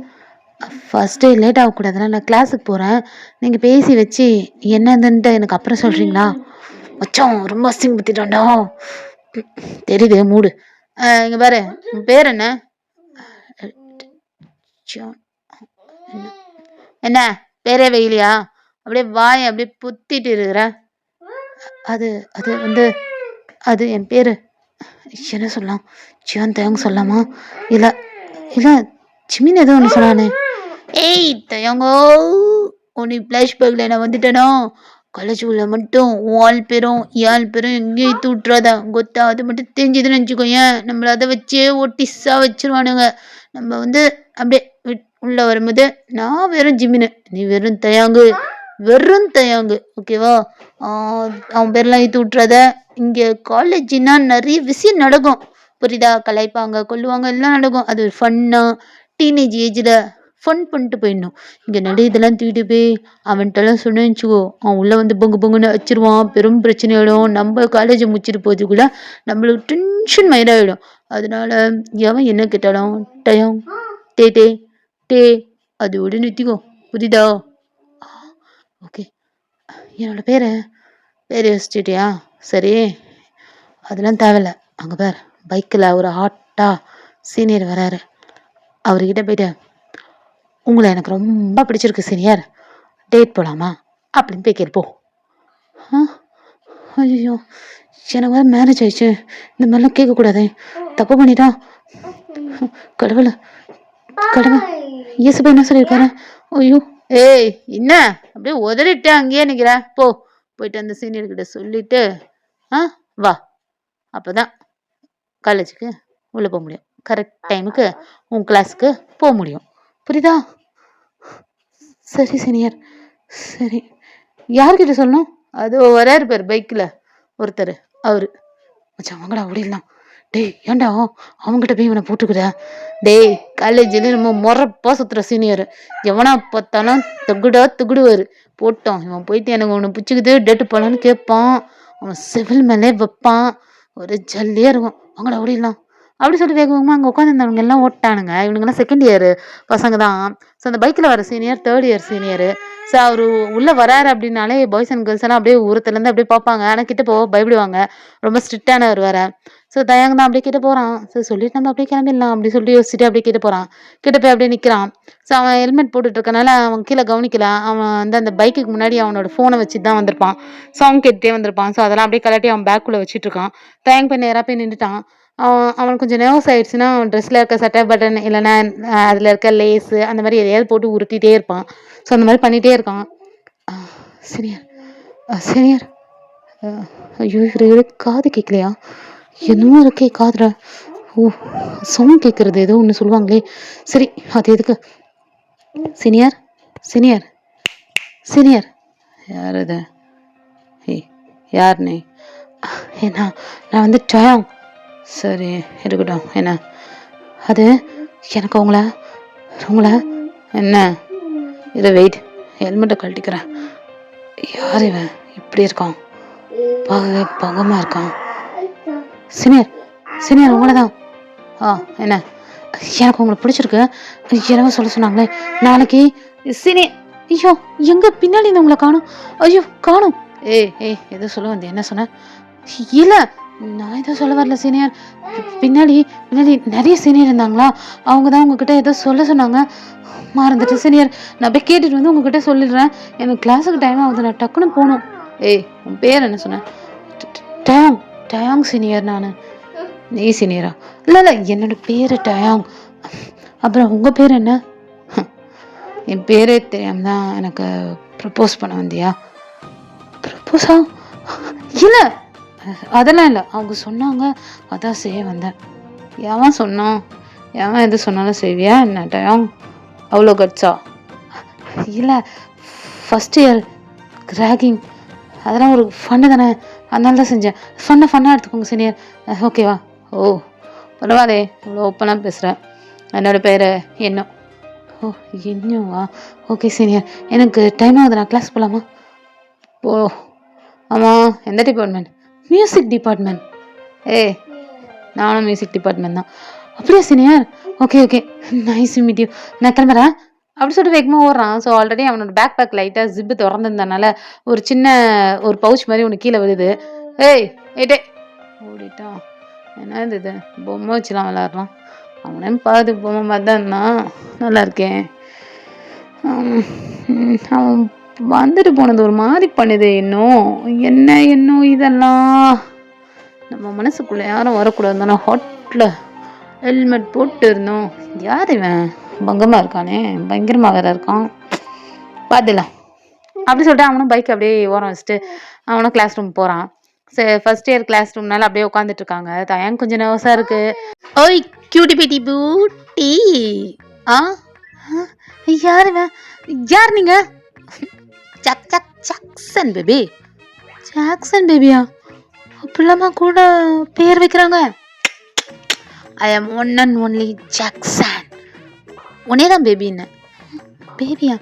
ஃபஸ்ட்டு லேட் ஆகக்கூடாதுன்னா நான் கிளாஸுக்கு போகிறேன். நீங்கள் பேசி வச்சு என்னதுன்ட்டு எனக்கு அப்புறம் சொல்கிறீங்களா? மச்சான் ரொம்ப அசிங்கப்படுத்திட்டான்டா. தெரியுது மூடு. இங்கே பாரு, உன் பேர் என்ன? என்ன பேரே வெயிலியா? அப்படியே வாய் அப்படியே புத்திட்டு இருக்கிற. அது அது வந்து அது என் பேர். என்ன சொல்லலாம்? ஜியான் தயங்க சொல்லலாமா? இல்லை இல்லை, ஜிமின் ஏதோ ஒன்று சொன்னானே. ஏய் தயங்கோ, உன்னை ஃப்ளாஷ்பேக்கில் நான் வந்துட்டேனோ. காலேஜ் உள்ள மட்டும் ஆள் பேரும் ஏழு பேரும் எங்கேயும் தூட்டுறாத கொத்தா. அது மட்டும் தெரிஞ்சதுன்னு வச்சுக்கோயேன், நம்மளை அதை வச்சே ஒட்டிஸாக வச்சிருவானுங்க. நம்ம வந்து அப்படியே உள்ள வரும்போது நான் வெறும் ஜிமினு, நீ வெறும் தயாங்கு, வெறும் தயாங்கு, ஓகேவா? அவன் பேர்லாம் இழுத்து விட்டுறாத. இங்கே காலேஜ்னா நிறைய விஷயம் நடக்கும், புரியுதா? கலாய்ப்பாங்க, கொல்லுவாங்க, எல்லாம் நடக்கும். அது ஒரு ஃபன்னாக டீனேஜ் ஏஜில் ஃபன் பண்ணிட்டு போயிடணும். இங்கே நிறைய இதெல்லாம் தூக்கிட்டு போய் அவன்கிட்டலாம் சொன்னு வச்சுக்கோ, அவன் உள்ளே வந்து பொங்கு பொங்குன்னு வச்சிருவான். பெரும் பிரச்சனை ஆகிடும். நம்ம காலேஜை முடிச்சிட்டு போகிறதுக்குள்ள நம்மளுக்கு டென்ஷன் மைண்டாகிடும். அதனால எவன் என்ன கேட்டாலும் டயம் டே டே டே அது விட நிறுத்திக்கோ, புரியுதா? ஓகே, என்னோட பேர் யோசிச்சுட்டியா? சரி, அதெல்லாம் தேவையில்ல. அங்கே பேர் பைக்கில் ஒரு ஹாட்டாக சீனியர் வராரு. அவர்கிட்ட போயிட்டு, உங்களை எனக்கு ரொம்ப பிடிச்சிருக்கு சீனியர், டேட் போகலாமா அப்படின்னு போய் கேட்போம். ஐயோ, எனக்கு வேறு மேரேஜ் ஆயிடுச்சு, இந்த மாதிரிலாம் கேட்கக்கூடாது, தப்பு பண்ணிட்டா. கடவுள் கடவுள், இயேசுப்பா என்ன சொல்லியிருக்காரு? ஐயோ, ஏய் என்ன அப்படியே உதறிட்டு அங்கேயே நிற்கிற? போயிட்டு அந்த சீனியர்கிட்ட சொல்லிட்டு வா. அப்போதான் காலேஜுக்கு உள்ளே போக முடியும், கரெக்ட் டைமுக்கு உன் கிளாஸுக்கு போக முடியும், புரியுதா? சரி சீனியர், சரி. யார்கிட்ட சொல்லணும்? அது வராரு பேர் பைக்கில் ஒருத்தர், அவரு. மச்சான் வாங்கடா ஓடிடலாம். டேய் ஏன்டா அவங்ககிட்ட போய் இவனை போட்டுக்கிற? டேய் காலேஜில் நம்ம முறப்பா சுற்றுற சீனியர், எவனா பார்த்தாலும் துகுடுவார். போட்டோம், இவன் போயிட்டு எனக்கு ஒன்று பிடிச்சிக்குது டேட்டு போகலான்னு கேட்பான். அவன் சிவில் மேலே வைப்பான். ஒரு ஜல்லியாக இருக்கும். வாங்கடா ஓடிடலாம் அப்படி சொல்லிட்டு வேகமாக அங்கே உட்காந்துருந்தவங்க எல்லாம் ஓட்டானுங்க. இவனுங்கெல்லாம் செகண்ட் இயர் பசங்க தான். ஸோ அந்த பைக்கில் வர senior third year senior. So அவர் உள்ளே வராரு அப்படின்னாலே பாய்ஸ் அண்ட் கேர்ள்ஸ் எல்லாம் அப்படியே ஊரத்துலேருந்து அப்படியே பார்ப்பாங்க. ஆனால் கிட்ட போக பயப்படுவாங்க, ரொம்ப ஸ்ட்ரிக்டானவர் வேற. ஸோ தயங்க தான் அப்படியே கிட்ட போகிறான். ஸோ சொல்லிட்டு நம்ம அப்படியே கிளம்பிடலாம் அப்படி சொல்லிட்டு யோசிச்சுட்டு அப்படியே கிட்ட போகிறான். கிட்ட போய் அப்படியே நிற்கிறான். ஸோ அவன் ஹெல்மெட் போட்டுட்டு இருக்கனால அவன் கீழே கவனிக்கல. அவன் வந்து அந்த பைக்குக்கு முன்னாடி அவனோட ஃபோனை வச்சுட்டு தான் வந்திருப்பான், சாங் கேட்டே வந்திருப்பான். ஸோ அதெல்லாம் அப்படியே கலட்டி அவன் பேக்குள்ளே வச்சுட்டு இருக்கான். தயங்க போய் நேராக போய் நின்றுட்டான். அவனுக்கு கொஞ்சம் நர்வஸ் ஆயிடுச்சுன்னா அவன் ட்ரெஸ்ஸில் இருக்க சட்டை பட்டன் இல்லைன்னா அதில் இருக்க லேஸு அந்த மாதிரி எதையாவது போட்டு உருட்டிகிட்டே இருப்பான். ஸோ அந்த மாதிரி பண்ணிகிட்டே இருக்கான். சீனியர் சீனியர், ஐயோ இவரு காது கேட்கலையா? என்னமோ இருக்கே காதுல. ஓ, சவுண்ட் கேட்குறது ஏதோ ஒன்று சொல்லுவாங்களே. சரி, அது எதுக்கு? சீனியர் சீனியர் சீனியர், யார் இது? யார் நீ? ஏன்னா நான் வந்து டயாங். சரி இருக்கட்டும். என்ன அது? எனக்கு உங்களை என்ன இதை வெயிட், ஹெல்மெட்டை கழட்டிக்கிறேன். யார் இவன் இப்படி இருக்கான்? பகமாக இருக்கான். சீனியர் உங்களை தான். என்ன? எனக்கு உங்களை பிடிச்சிருக்கு, எனக்கு சொல்ல சொன்னாங்களே நாளைக்கு. சீனியர், ஐயோ எங்கே பின்னாடி இருந்து உங்களை காணும். ஐயோ காணும். ஏய் எதோ சொல்ல வந்து என்ன சொன்ன? இல்லை நான் எதுவும் சொல்ல வரல சீனியர். பின்னாடி நிறைய சீனியர் இருந்தாங்களா, அவங்க தான் உங்ககிட்ட ஏதோ சொல்ல சொன்னாங்க, மறந்துட்டு சீனியர். நான் போய் கேட்டுட்டு வந்து உங்ககிட்ட சொல்லிடுறேன். எனக்கு கிளாஸுக்கு டைம் ஆகுது, நான் டக்குன்னு போகணும். உன் பேர் என்ன சொன்னேன்? De Jong senior. நான் நீ சீனியரா? இல்லை என்னோட பேர் டயாங். அப்புறம் உங்கள் பேர் என்ன? என் பேரே தெரியாம தான் எனக்கு ப்ரப்போஸ் பண்ண வந்தியா? ப்ரப்போஸா? இல்லை அதெல்லாம் இல்லை, அவங்க சொன்னாங்க அதான் செய்ய வந்தேன். எவன் சொன்னான்? எவன் எது சொன்னாலும் செய்வியா என்ன டயாங்? அவ்வளோ கட்ஸா? இல்லை, ஃபஸ்ட் இயர் ரேகிங் அதெல்லாம் ஒரு ஃபன்னு தானே, அதனால தான் செஞ்சேன். ஃபன்னாக எடுத்துக்கோங்க சீனியர், ஓகேவா? ஓ பரவாயில்லே, இவ்வளோ ஓப்பனாக பேசுகிறேன். என்னோடய பேர் என்ன? ஓ என்னவா? ஓகே சீனியர், எனக்கு டைம் ஆகுது, நான் கிளாஸ் போகலாமா? ஆமாம், எந்த டிபார்ட்மெண்ட்? Music department. ஏய், நானும் மியூசிக் டிபார்ட்மெண்ட் தான். அப்படியா senior? Okay okay, nice meet you. நான் கிளம்புறேன் அப்படி சொல்லிட்டு வேகமாக ஓடுறான். ஸோ ஆல்ரெடி அவனோட பேக் பேக் லைட்டாக ஜிப்பு திறந்துருந்தனால ஒரு சின்ன ஒரு பவுச் மாதிரி ஒன்று கீழே விழுது. ஏய் ஏட்டே ஓடிட்டான். என்ன இது பொம்மை வச்சுலாம் விளாட்றான். அவனையும் பார்த்து பொம்மை மாதிரி தான் இருந்தான். நல்லா இருக்கேன். அவன் வந்துட்டு போனது ஒரு மாதிரி பண்ணுது. இன்னும் இதெல்லாம் நம்ம மனசுக்குள்ளே யாரும் வரக்கூடாது தானே. ஹாட்டில் ஹெல்மெட் போட்டு இருந்தோம். யார் இவன் பங்கமாக இருக்கானே, பயங்கரமாக வேற இருக்கான். பார்த்துலாம் அப்படி சொல்லிட்டு அவனும் பைக் அப்படியே ஓரம் வச்சுட்டு அவனும் கிளாஸ் ரூம் போகிறான். சரி, ஃபர்ஸ்ட் இயர் கிளாஸ் ரூம்னால அப்படியே உட்காந்துட்டு இருக்காங்க. தயங்க கொஞ்சம் நர்வஸாக இருக்கு. ஓய் கியூட்டி பிட்டி பூட்டி. ஆ யார் இவன்? யார் நீங்க? Jackson baby. ஜாக்சன் பேபியா? அப்படிலாமா கூட பேர் வைக்கிறாங்க? ஐ ஆம் ஒன் அண்ட் ஒன்லி ஜாக்சன். உன்னே தான் பேபின்னு. பேபியா?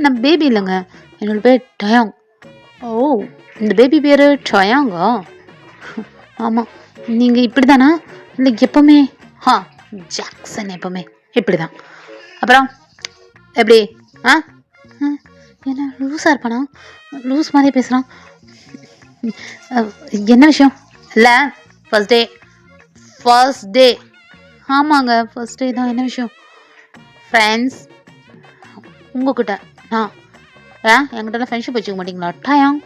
நான் பேபி இல்லைங்க, என்னோட பேர் டயாங். ஓ, இந்த பேபி பேர் டயாங்கா? ஆமாம். நீங்கள் இப்படி தானா? இல்லை எப்போவுமே ஜாக்சன் எப்போவுமே இப்படி தான். அப்புறம் எப்படி? என்ன லூஸாக இருப்பானா? லூஸ் மாதிரி பேசுகிறான். என்ன விஷயம்? இல்லை ஃபர்ஸ்ட் டே. ஆமாங்க, ஃபர்ஸ்ட் டே தான். என்ன விஷயம்? ஃப்ரெண்ட்ஸ் உங்ககிட்ட என்கிட்ட ஃப்ரெண்ட்ஷிப் வச்சுக்க மாட்டிங்களா? டயாங்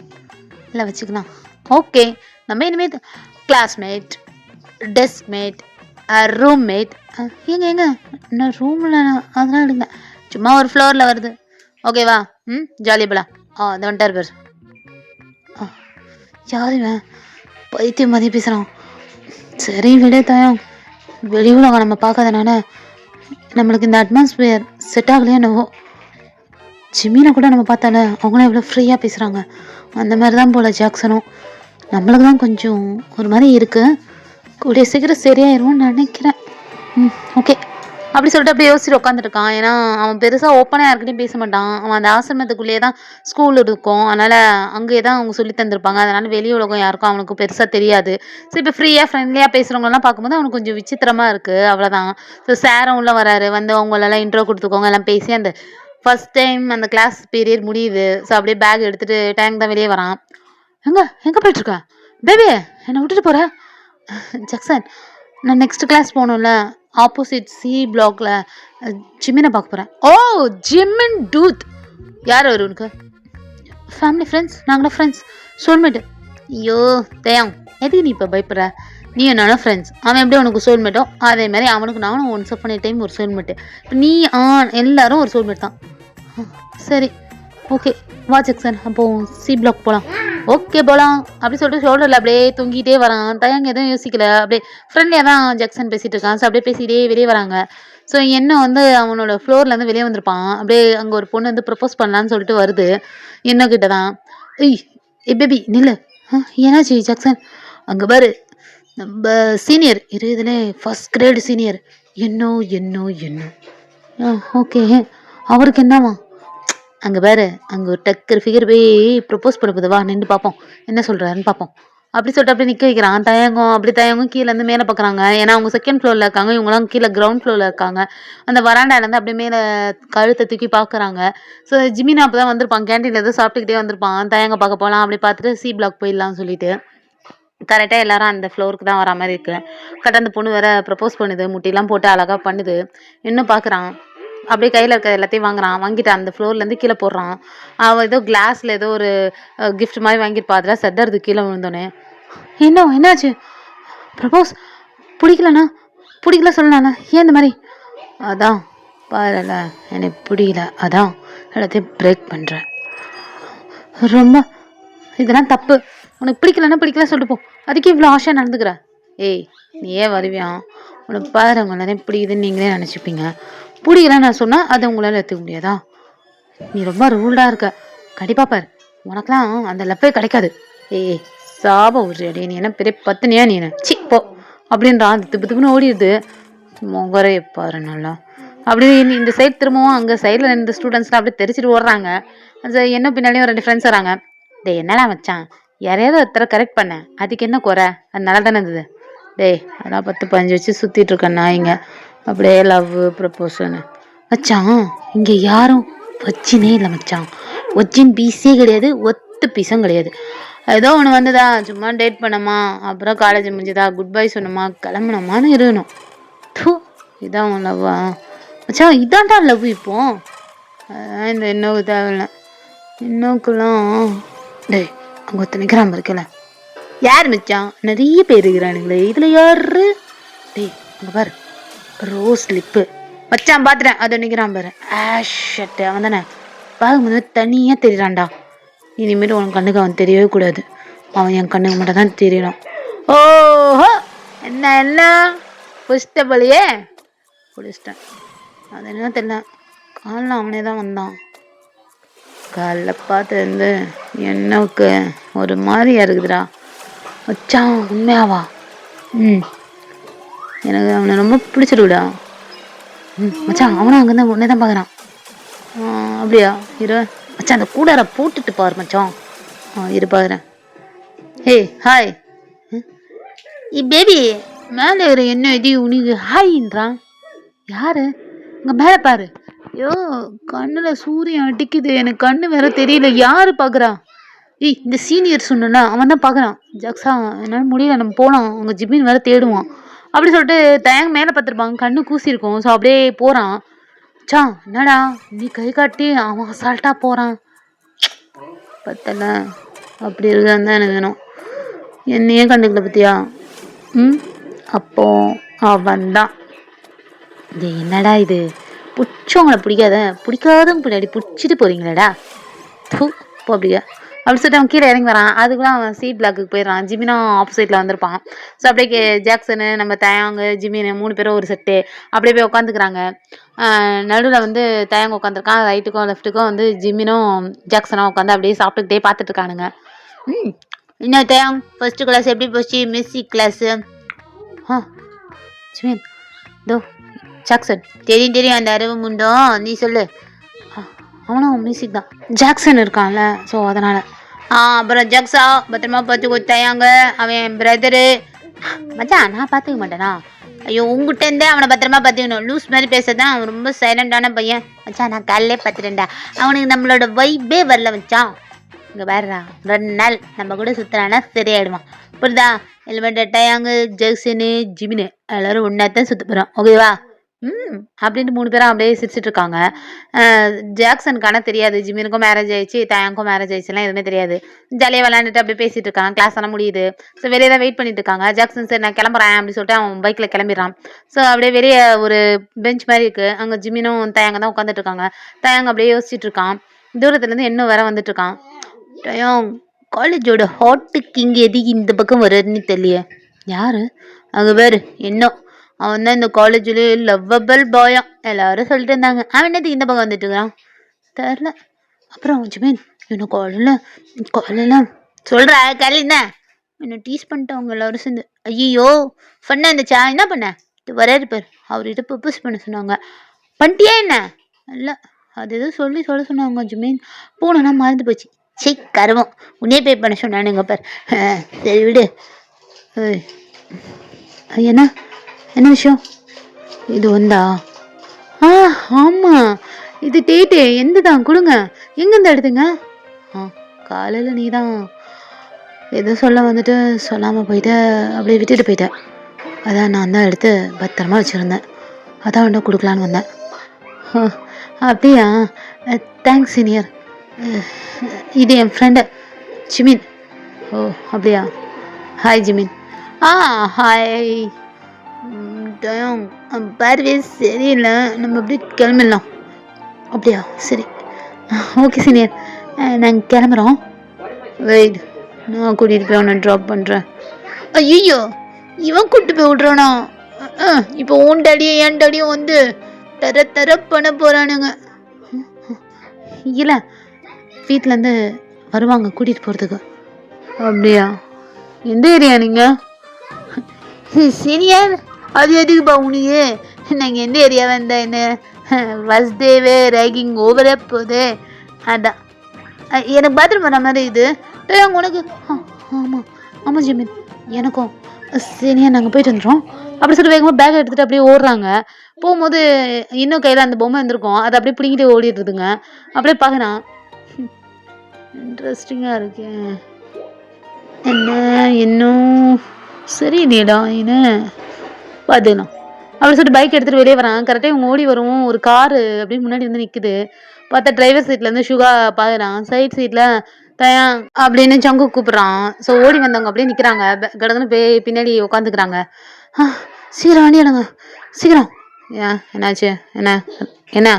இல்லை வச்சுக்கலாம். ஓகே, நம்ம இனிமேல் கிளாஸ்மேட், டெஸ்க்மேட், ரூம்மேட். ஏங்க நான் ரூமில் அதெல்லாம் எடுங்க, சும்மா ஒரு ஃப்ளோரில் வருது. ஓகேவா? ஜாலியாக போலாம். அந்த வந்துட்டார் பேர். யார் இவன்? பைத்தியம் மாதிரி பேசுகிறான். சரி விட தயம். வெளி உலகம் நம்ம பார்க்காதனால நம்மளுக்கு இந்த அட்மாஸ்பியர் செட் ஆகலையே என்னவோ. ஜிம்மினை கூட நம்ம பார்த்தால அவங்களும் எவ்வளோ ஃப்ரீயாக பேசுகிறாங்க. அந்த மாதிரி தான் போல் ஜாக்சனும். நம்மளுக்கு தான் கொஞ்சம் ஒரு மாதிரி இருக்குது. கூடிய சீக்கிரம் சரியாயிரும்னு நினைக்கிறேன். ஓகே அப்படி சொல்லிட்டு அப்படியே யோசிச்சுட்டு உட்காந்துருக்கான். ஏன்னா அவன் பெருசாக ஓப்பனாக யாருக்கிட்டையும் பேச மாட்டான். அவன் அந்த ஆசிரமத்துக்குள்ளேயே தான் ஸ்கூல் இருக்கும். அதனால் அங்கேயே தான் அவங்க சொல்லி தந்திருப்பாங்க. அதனால் வெளி உலகம் யாருக்கும் அவனுக்கு பெருசாக தெரியாது. ஸோ இப்போ ஃப்ரீயாக ஃப்ரெண்ட்லியாக பேசுகிறவங்களெலாம் பார்க்கும்போது அவனுக்கு கொஞ்சம் விசித்திரமாக இருக்குது, அவ்வளோதான். ஸோ சாரும் உள்ளே வராரு. வந்து அவங்களெல்லாம் இன்ட்ரோ கொடுத்துக்கோங்க எல்லாம் பேசி அந்த ஃபஸ்ட் டைம் அந்த கிளாஸ் பீரியட் முடியுது. ஸோ அப்படியே பேக் எடுத்துகிட்டு டேங்க் தான் வெளியே வரான். எங்கே போயிட்டுருக்க பேபி? என்னை விட்டுட்டு போகிற? ஜாக்சன், நான் நெக்ஸ்ட் கிளாஸ் போகணும்ல, ஆப்போசிட் சி பிளாக்ல ஜிம்மினை பார்க்க போகிறேன். ஓ, ஜிம்மின் டூத். யார் வரும் உனக்கு? ஃபேமிலி ஃப்ரெண்ட்ஸ், நாங்களா ஃப்ரெண்ட்ஸ், சோல்மேட்டு. ஐயோ தயம், எதுக்கு நீ இப்போ பயப்படுற? நீ என்னோட ஃப்ரெண்ட்ஸ். அவன் எப்படி உனக்கு சோல்மேட்டோ அதே மாதிரி அவனுக்கு நானும் ஒன்ஸ் அப்பான் எ டைம் ஒரு சோல்மேட்டு. இப்போ நீ எல்லாரும் ஒரு சோல்மேட் தான். சரி ஓகே வா ஜாக்சன், அப்போ சி பிளாக் போகலாம். ஓகே போகலாம் அப்படி சொல்லிட்டு ஷோல்டரில் அப்படியே தூங்கிட்டே வரான். தயங்க எதுவும் யோசிக்கல, அப்படியே ஃப்ரெண்ட்லியாக தான் ஜாக்சன் பேசிகிட்டு இருக்கான். ஸோ அப்படியே பேசிகிட்டே வெளியே வராங்க. ஸோ என்ன வந்து அவனோட ஃப்ளோர்லேருந்து வெளியே வந்திருப்பான். அப்படியே அங்கே ஒரு பொண்ணு வந்து ப்ரப்போஸ் பண்ணலான்னு சொல்லிட்டு வருது. என்ன கிட்ட தான். ஏய் பேபி நில்லு. என்னாச்சு ஜாக்சன்? அங்கே பாரு, நம்ம சீனியர் இதுல ஃபர்ஸ்ட் கிரேடு சீனியர். என்ன ஓகே, அவருக்கு என்னவா? அங்கே பாரு, அங்கே ஒரு டக்கர் ஃபிகர் போய் ப்ரப்போஸ் பண்ண போது, வா நின்று பார்ப்போம் என்ன சொல்கிறாருன்னு பார்ப்போம். அப்படி சொல்லிட்டு அப்படி நிற்க வைக்கிறான். தயங்கும் கீழேருந்து மேலே பார்க்குறாங்க. ஏன்னா அவங்க செகண்ட் ஃப்ளோரில் இருக்காங்க, இவங்களாம் கீழே கிரவுண்ட் ஃப்ளோரில் இருக்காங்க. அந்த வராண்டாலேருந்து அப்படியே மேலே கழுத்தை தூக்கி பார்க்குறாங்க. ஸோ ஜிமினா அப்போ தான் வந்திருப்பான், கேன்டீனில் எதுவும் சாப்பிட்டுக்கிட்டே வந்திருப்பான். தயங்க பார்க்க போகலாம், அப்படி பார்த்துட்டு சி பிளாக் போயிடலாம்னு சொல்லிட்டு கரெக்டாக எல்லாரும் அந்த ஃப்ளோருக்கு தான் வர மாதிரி இருக்குது. கரெக்டாக அந்த பொண்ணு வேற ப்ரப்போஸ் பண்ணுது, முட்டிலாம் போட்டு அழகாக பண்ணுது. இன்னும் பார்க்குறான். அப்படியே கையில் இருக்க எல்லாத்தையும் வாங்குறான். வாங்கிட்டு அந்த ஃப்ளோர்லேருந்து கீழே போடுறான். அவன் ஏதோ கிளாஸில் ஏதோ ஒரு கிஃப்ட் மாதிரி வாங்கியிருப்பா. அதில் செதறது கீழே விழுந்தோன்னே. என்னாச்சு? ப்ரப்போஸ் பிடிக்கல சொல்லலாம்ல, ஏன் இந்த மாதிரி? அதான் பாருல, எனக்கு பிடிக்கல, அதான் எல்லாத்தையும் பிரேக் பண்ணுறேன். ரொம்ப இதெல்லாம் தப்பு. உனக்கு பிடிக்கல சொல்லிட்டு போ, அதுக்கு இவ்வளோ ஆசையாக நடந்துக்கிற. ஏய் நீ ஏன் வருவியா? உனக்கு பாரு, அவங்க நிறைய பிடிக்குதுன்னு நீங்களே நினச்சிப்பீங்க. பிடிக்கலன்னு நான் சொன்னால் அதை உங்களால் எடுத்துக்க முடியாதா? நீ ரொம்ப ரூல்டாக இருக்க. கண்டிப்பாக பாரு, உனக்கெல்லாம் அந்த லப்பே கிடைக்காது. ஏய் சாபம் விடுறியாடி, நீ என்ன பெரிய பத்துனியா? நீ என்ன சி போ அப்படின்றான். அந்த திப்புன்னு ஓடிடுது. முகரைய பாரு நல்லா. அப்படி இந்த சைட் திரும்பவும் அங்கே சைடில் ரெண்டு ஸ்டூடெண்ட்ஸ்லாம் அப்படியே தெரிச்சிட்டு ஓடுறாங்க. அது என்ன பின்னாலேயும் 2 ஃப்ரெண்ட்ஸ் வராங்க. டே என்னடா வச்சான், யாரையாவது ஒருத்தரை கரெக்ட் பண்ண, அதுக்கு என்ன குறை? அது நல்லா தானே இருந்தது. டேய் அதான் 10 15 வச்சு சுத்திட்டு இருக்கேன் நாய்ங்க. அப்படியே லவ் ப்ரப்போஸ்ன்னு மச்சான். இங்க யாரும் வச்சினே இல்லை மச்சான். ஒச்சின் பீஸே கிடையாது, ஒத்து பீஸும் கிடையாது. ஏதோ ஒன்று வந்ததா, சும்மா டேட் பண்ணமா, அப்புறம் காலேஜ் முடிஞ்சதா, குட் பை சொன்னோமா, கிளம்புனோமான்னு இருக்கணும். தூ, இதான் உன் லவ்வா மச்சான்? இதான்டா லவ் இப்போ. அதான் இந்த இன்னோக்கு தேவையில்லை. இன்னோக்கெல்லாம் டேய் அங்கே ஒருத்த நிற்கிறான் இருக்கல. யார் மச்சான்? நிறைய பேர் இருக்கிறானுங்களே, இதில் யாரு? டேய் அங்கே பாரு, ரோஸ் லிப்பு மச்சான். பார்த்துட்டேன், அதை நிற்கிறான் பாரு. ஷட்டு அவன் தானே. பார்க்கும்போது தனியாக தெரியுறான்டா. இனிமேட்டு உனக்கு கண்ணுக்கு அவன் தெரியவே கூடாது. அவன் என் கண்ணுக்கு மட்டும் தான் தெரியணும். ஓஹோ, என்ன என்ன புஷ்ட போலியே? பிடிச்சிட்டேன். அது என்ன தெரியல, காலில் அவனே தான் வந்தான். காலில் பார்த்து என்னவுக்கு ஒரு மாதிரியா இருக்குதுடா மச்சான். உண்மையாவா? எனக்கு அவனை ரொம்ப பிடிச்சிருக்குடா. மச்சான் அவனும் அங்கேருந்து உடனே தான் பார்க்குறான். அப்படியா? இரு மச்சான், அந்த கூடார போட்டுட்டு பாரு மச்சான். இரு பார்க்குறேன். ஏய் ஹாய் பேபி. மேலே இருக்கிற என்ன இது உனக்கு ஹாய்ன்றான்? யாரு? இங்கே மேலே பாரு. ஐயோ கண்ணில் சூரியன் அடிக்குது, எனக்கு கண்ணு வேற தெரியல. யாரு பார்க்குறா? ஏய் இந்த சீனியர் சொன்னா அவன் தான் பார்க்குறான். ஜாக்ஸா என்னால் முடியல, நம்ம போகலாம், அவங்க ஜிம்மின் வேற தேடுவான் அப்படி சொல்லிட்டு தயங்க மேலே பார்த்துருப்பாங்க. கண்ணு கூசிருக்கும். ஸோ அப்படியே போகிறான். சா என்னடா நீ கை காட்டி அவன் அசால்ட்டாக போகிறான். பத்தல அப்படி இருக்குதான் தான் எனக்கு வேணும். என்னையே கண்டுக்கல பத்தியா? அப்போ அவன் தான். இது என்னடா இது? பிடிச்சவங்களை பிடிக்காதவங்க பின்னாடி பிடிச்சிட்டு போறீங்களேடா. தூ போ அப்படியா அப்படி சொல்லிட்டு அவன் கீழே இறங்கி வரான். அதுக்குலாம் அவன் சீட் பிளாக்குக்கு போயிடறான். ஜிமினா ஆப்போசிட்டில் வந்திருப்பான். ஸோ அப்படியே ஜாக்சனு, நம்ம தயாங்கு, ஜிமினு 3 பேரும் ஒரு செட்டு அப்படியே போய் உட்காந்துக்கிறாங்க. நடுவில் தயாங்க உட்காந்துருக்கான். ரைட்டுக்கும் லெஃப்ட்டுக்கும் ஜிமினும் ஜாக்சனும் உட்காந்து அப்படியே சாப்பிட்டுக்கிட்டே பார்த்துட்டு இருக்கானுங்க. என்ன தயாங், ஃபர்ஸ்ட் கிளாஸ் எப்படி போச்சு? Music class. ஜிமின் தோ ஜாக்சன். தெரியும் அந்த அறிவு முண்டோம், நீ சொல்லு. அவனும் மியூசிக் தான். ஜாக்சன் இருக்கான்ல, ஸோ அதனால். அப்புறம் ஜாக்ஸா பத்திரமா பார்த்துக்கோ தயாங்க, அவன் என் பிரதரு. மச்சான் நான் பார்த்துக்க மாட்டேனா? ஐயோ உங்ககிட்டேருந்தே அவனை பத்திரமா பார்த்துக்கணும். லூஸ் மாதிரி பேசதான், அவன் ரொம்ப சைலண்டான பையன். மச்சான் நான் காலையிலே பார்த்துட்டேன்டா, அவனுக்கு நம்மளோட வைப்பே வரல மச்சான். இங்கே வேறா 2 நாள் நம்ம கூட சுற்றுறானா சரியாயிடுவான். புரியுதா? இல்லை டயாங்கு, ஜாக்சனு, ஜிமினு எல்லோரும் ஒன்றா தான் சுற்ற போகிறோம், ஓகேவா? அப்படின்ட்டு 3 பேரும் அப்படியே சிரிச்சிட்டு இருக்காங்க. ஜாக்சனுக்கான தெரியாது, ஜிமினுக்கும் மேரேஜ் ஆயிடுச்சு, தயாங்கும் மேரேஜ் ஆயிடுச்சுலாம் எதுவுமே தெரியாது. ஜாலியாக விளாண்டுட்டு அப்படியே பேசிட்டு இருக்காங்க. கிளாஸ் எல்லாம் முடியுது. ஸோ வெளியே தான் வெயிட் பண்ணிட்டு இருக்காங்க. ஜாக்சன் சரி நான் கிளம்புறேன் அப்படின்னு சொல்லிட்டு அவன் பைக்கில் கிளம்பிடுறான். ஸோ அப்படியே வெளியே ஒரு பெஞ்ச் மாதிரி இருக்குது. அங்கே ஜிமினும் தயாங்க தான் உட்காந்துட்டு இருக்காங்க. தயாங்க அப்படியே யோசிச்சுட்டு இருக்கான். தூரத்துலேருந்து இன்னும் வேற வந்துட்டு இருக்கான். டயாங் காலேஜோட ஹாட்டு கிங் எதுக்கு இந்த பக்கம் வருதுன்னு தெரியல. யாரு அங்கே பேர்? இன்னும் அவன் தான் இந்த காலேஜ்லேயே லவ்வபிள் பாயாம் எல்லாரும் சொல்லிட்டு இருந்தாங்க. அவன் என்னத்துக்கு இந்த பக்கம் வந்துட்டு இருக்கிறான் தெரில. அப்புறம் ஜிமின் இன்னும் காலையில் சொல்கிறா கலிந்த இன்னும் டீஸ் பண்ணிட்டு அவங்க எல்லாரும் சேர்ந்து. ஐயோ ஃபன்னாக இருந்துச்சா? என்ன பண்ண? வராரு பேர், அவர்கிட்ட ப்ரப்போஸ் பண்ண சொன்னாங்க. பண்ணிட்டியா என்ன? இல்லை அது எதுவும் சொல்ல சொன்னாங்க ஜிமின். போனோன்னா மறந்து போச்சு. சரி கருவம், உன்னே பே பண்ண சொன்னானுங்க பார். சரி விடு. என்ன விஷயம்? இது வந்தா? ஆமாம் இது டேட்டு எந்த தான் கொடுங்க. எங்கேருந்து எடுத்துங்க? காலையில் நீ தான் எதுவும் சொல்ல வந்துட்டு சொல்லாமல் போயிட்ட, அப்படியே விட்டுட்டு போயிட்டேன். அதான் நான் தான் எடுத்து பத்திரமா வச்சுருந்தேன். அதான் ஒன்றும் கொடுக்கலான்னு வந்தேன். அப்படியா? Thanks senior. இது என் ஃப்ரெண்டு ஜிமின். ஓ அப்படியா? Hi Jimin. ஹாய் டயாங். பார்வே சரியில்லை, நம்ம அப்படியே கிளம்பிடலாம். அப்படியா? சரி ஓகே சீனியர், நாங்கள் கிளம்புறோம். வெயிட், நான் கூட்டிகிட்டு போய் அவனை ட்ராப் பண்ணுறேன். ஐயோ இவன் கூப்பிட்டு போய் விட்றானா? இப்போ உன் டாடியும் என் டாடியும் தர பண்ண போகிறானுங்க. இல்லை வீட்டிலேருந்து வருவாங்க கூட்டிகிட்டு போகிறதுக்கு. அப்படியா? எந்த ஏரியா நீங்கள்? சீனியர் அது எதுக்குப்பா உனக்கு? நாங்கள் எந்த ஏரியா வந்தா என்ன? வஸ்தேவே ரேகிங் ஓவரே போகுது. அதான் எனக்கு பாத்ரூம் வர மாதிரி இது. டேய் உனக்கு ஆமாம் ஆமாம் ஜிமின் எனக்கும் சரியா நாங்கள் போயிட்டு வந்துடுறோம் அப்படி சொல்லிட்டு வேகமாக பேக்கை எடுத்துகிட்டு அப்படியே ஓடுறாங்க. போகும்போது இன்னும் கையில் அந்த பொம்மை இருந்திருக்கும், அதை அப்படியே பிடிங்கிட்டு ஓடிடுறதுங்க. அப்படியே பார்க்குறான், இன்ட்ரெஸ்டிங்காக இருக்கு, என்ன இன்னும் சரியில்லையடா என்ன பார்த்துக்கலாம் அப்படி சொல்லிட்டு பைக் எடுத்துகிட்டு வெளியே வரான். கரெக்டாக இவங்க ஓடி வரும் ஒரு காரு அப்படியே முன்னாடி வந்து நிற்குது. பார்த்தா டிரைவர் சீட்லேருந்து சுகா பார்க்குறான். சைட் சீட்டில் தயான் அப்படின்னு ஜங்கு கூப்பிட்றான். ஸோ ஓடி வந்தவங்க அப்படியே நிற்கிறாங்க. கடகன்னு போய் பின்னாடி உட்காந்துக்கிறாங்க. சீக்கிரம் வண்டி எடுங்க சீக்கிரம். ஏன் என்னாச்சு என்ன என்ன?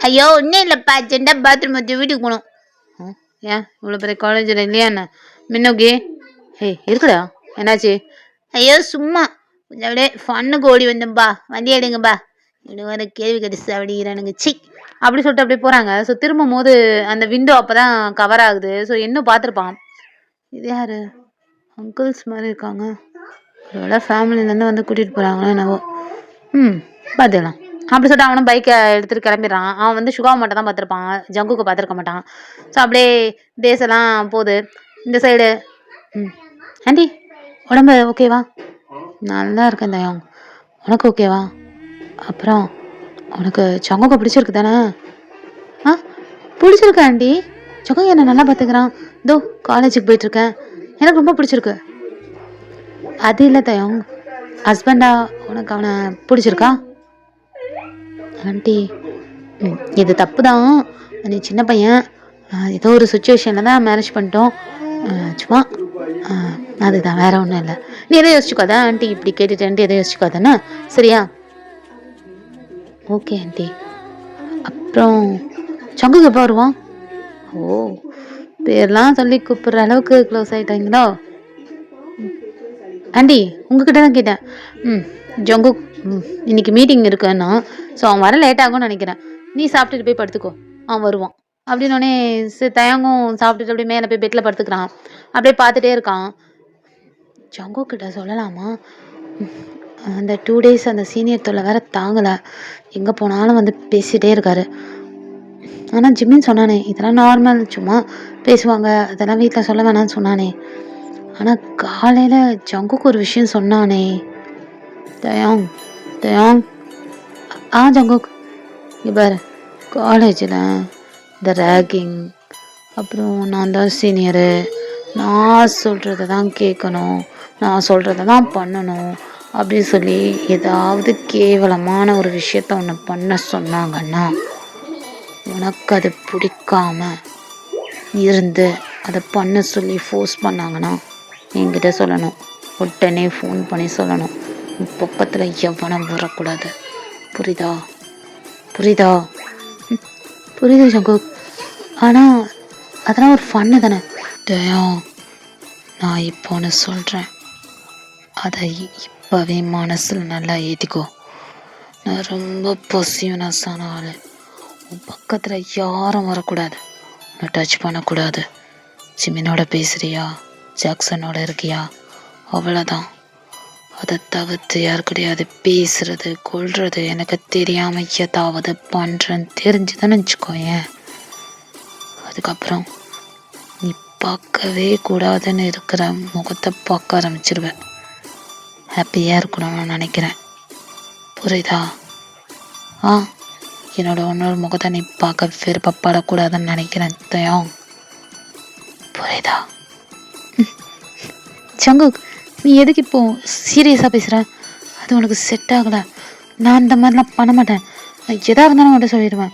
ஐயோ ஒன்றும் இல்லைப்பா, அர்ஜென்ட்டாக பாத்ரூம் வச்சு வீட்டுக்கு போகணும். ஏன் இவ்வளோ பெரிய காலேஜில் இல்லையா என்ன மின்னோக்கி? இருக்குடா என்னாச்சு? ஐயோ சும்மா கொஞ்சம் அப்படியே ஃபன்னுக்கு ஓடி வந்தேன்ப்பா, வண்டி எடுங்கப்பா. இன்னும் வேறு கேள்வி கடிச்சு அப்படிங்கிறானுங்க சி அப்படி சொல்லிட்டு அப்படியே போகிறாங்க. ஸோ திரும்பும் போது அந்த விண்டோ அப்போ தான் கவர் ஆகுது. ஸோ இன்னும் பார்த்துருப்பான். இது யார் அங்கிள்ஸ் மாதிரி இருக்காங்க, ஒருவேளை ஃபேமிலியிலேருந்து வந்து கூட்டிகிட்டு போகிறாங்களோ என்னவோ. பார்த்துக்கலாம் அப்படி சொல்லிட்டு அவனும் பைக்கை எடுத்துகிட்டு கிளம்பிடுறான். அவன் வந்து சுகா மட்டும் தான் பார்த்துருப்பான், ஜங்குக்கு பார்த்துருக்க மாட்டான். ஸோ அப்படியே டேஸ் எல்லாம் போகுது. இந்த சைடு ஆண்டி உடம்பு ஓகேவா? நல்லா இருக்கேன் தயம், உனக்கு ஓகேவா? அப்புறம் உனக்கு ஜங்குக்கு பிடிச்சிருக்கு தானே? பிடிச்சிருக்கு ஆண்டி, ஜங்கு என்னை நல்லா பார்த்துக்கிறான். இதோ காலேஜுக்கு போயிட்டுருக்கேன், எனக்கு ரொம்ப பிடிச்சிருக்கு. அது இல்லை தயம், ஹஸ்பண்டா உனக்கு அவனை பிடிச்சிருக்கா? ஆண்டி இது தப்பு தான், நீ சின்ன பையன், ஏதோ ஒரு சுச்சுவேஷனில் தான் மேரேஜ் பண்ணிட்டோம், சும்மா அதுதான் வேற ஒன்றும் இல்லை. நீ எதை யோசிச்சுக்காத ஆண்டி, இப்படி கேட்டுட்டேன்ட்டு எதை யோசிச்சுக்காதானே சரியா? Okay aunty. அப்புறம் சங்குக்கு எப்போ வருவான்? ஓ பேர்லாம் சொல்லி கூப்பிட்ற அளவுக்கு க்ளோஸ் ஆகிட்டாங்களோ? ஆண்டி உங்ககிட்ட தான் கேட்டேன். ஜங்கு இன்னைக்கு மீட்டிங் இருக்குன்னா, ஸோ அவன் வர லேட் ஆகும்னு நினைக்கிறேன், நீ சாப்பிட்டுட்டு போய் படுத்துக்கோ, அவன் வருவான் அப்படின்னோடனே தயங்கும் சாப்பிட்டுட்டு அப்படியே மேலே போய் பெட்டில் படுத்துக்கிறான். அப்படியே பார்த்துட்டே இருக்கான். ஜங்கு கிட்ட சொல்லலாமா? அந்த 2 days அந்த சீனியர் தொல்லை வேற தாங்கலை, எங்கே போனாலும் வந்து பேசிகிட்டே இருக்காரு. ஆனால் ஜிம்மின்னு சொன்னானே இதெல்லாம் நார்மல், சும்மா பேசுவாங்க, அதெல்லாம் வீட்டில் சொல்ல வேணாம்னு சொன்னானே. ஆனால் காலையில் ஜங்குக்கு ஒரு விஷயம் சொன்னானே. தயாங் தயாங் ஜங்குக் இங்கே பாரு, காலேஜில் இந்த ரேகிங், அப்புறம் நான் தான் சீனியரு, நான் சொல்கிறத தான் கேட்கணும், நான் சொல்கிறத தான் பண்ணணும் அப்படி சொல்லி ஏதாவது கேவலமான ஒரு விஷயத்த ஒன்று பண்ண சொன்னாங்கன்னா, உனக்கு அது பிடிக்காம இருந்து அதை பண்ண சொல்லி ஃபோர்ஸ் பண்ணாங்கன்னா என்கிட்ட சொல்லணும், உடனே ஃபோன் பண்ணி சொல்லணும். பக்கத்தில் எவனும் வரக்கூடாது, புரியுதா? புரியுதா? புரியுது ஜங்கு, ஆனால் அதெல்லாம் ஒரு ஃபன்னு தானே. டயம் நான் இப்போ ஒன்று சொல்கிறேன், அதை இப்போவே மனசில் நல்லா ஏற்றிக்கோ. நான் ரொம்ப பொசிவனஸான ஆள், உன் பக்கத்தில் யாரும் வரக்கூடாது, உன்னை டச் பண்ணக்கூடாது. ஜிமினோட பேசுகிறியா, ஜாக்சனோட இருக்கியா, அவ்வளோதான். அதை தவிர்த்து யாருக்கிடையாவது பேசுறது கொள்வது எனக்கு தெரியாமல் ஏதாவது பண்ணுறேன்னு தெரிஞ்சுதானே வச்சுக்கோயேன். அதுக்கப்புறம் நீ பார்க்கவே கூடாதுன்னு இருக்கிற முகத்தை பார்க்க ஆரம்பிச்சிருவேன். ஹாப்பியாக இருக்கணும்னு நினைக்கிறேன், புரியுதா? என்னோட இன்னொரு முகத்தை நீ பார்க்க விருப்பப்படக்கூடாதுன்னு நினைக்கிறேன் தயம், புரியுதா? ஜங்கு நீ எதுக்கு இப்போ சீரியஸாக பேசுகிற? அது உனக்கு செட் ஆகலை. நான் இந்த மாதிரிலாம் பண்ண மாட்டேன், எதாக இருந்தாலும் உன்கிட்ட சொல்லிடுவேன்.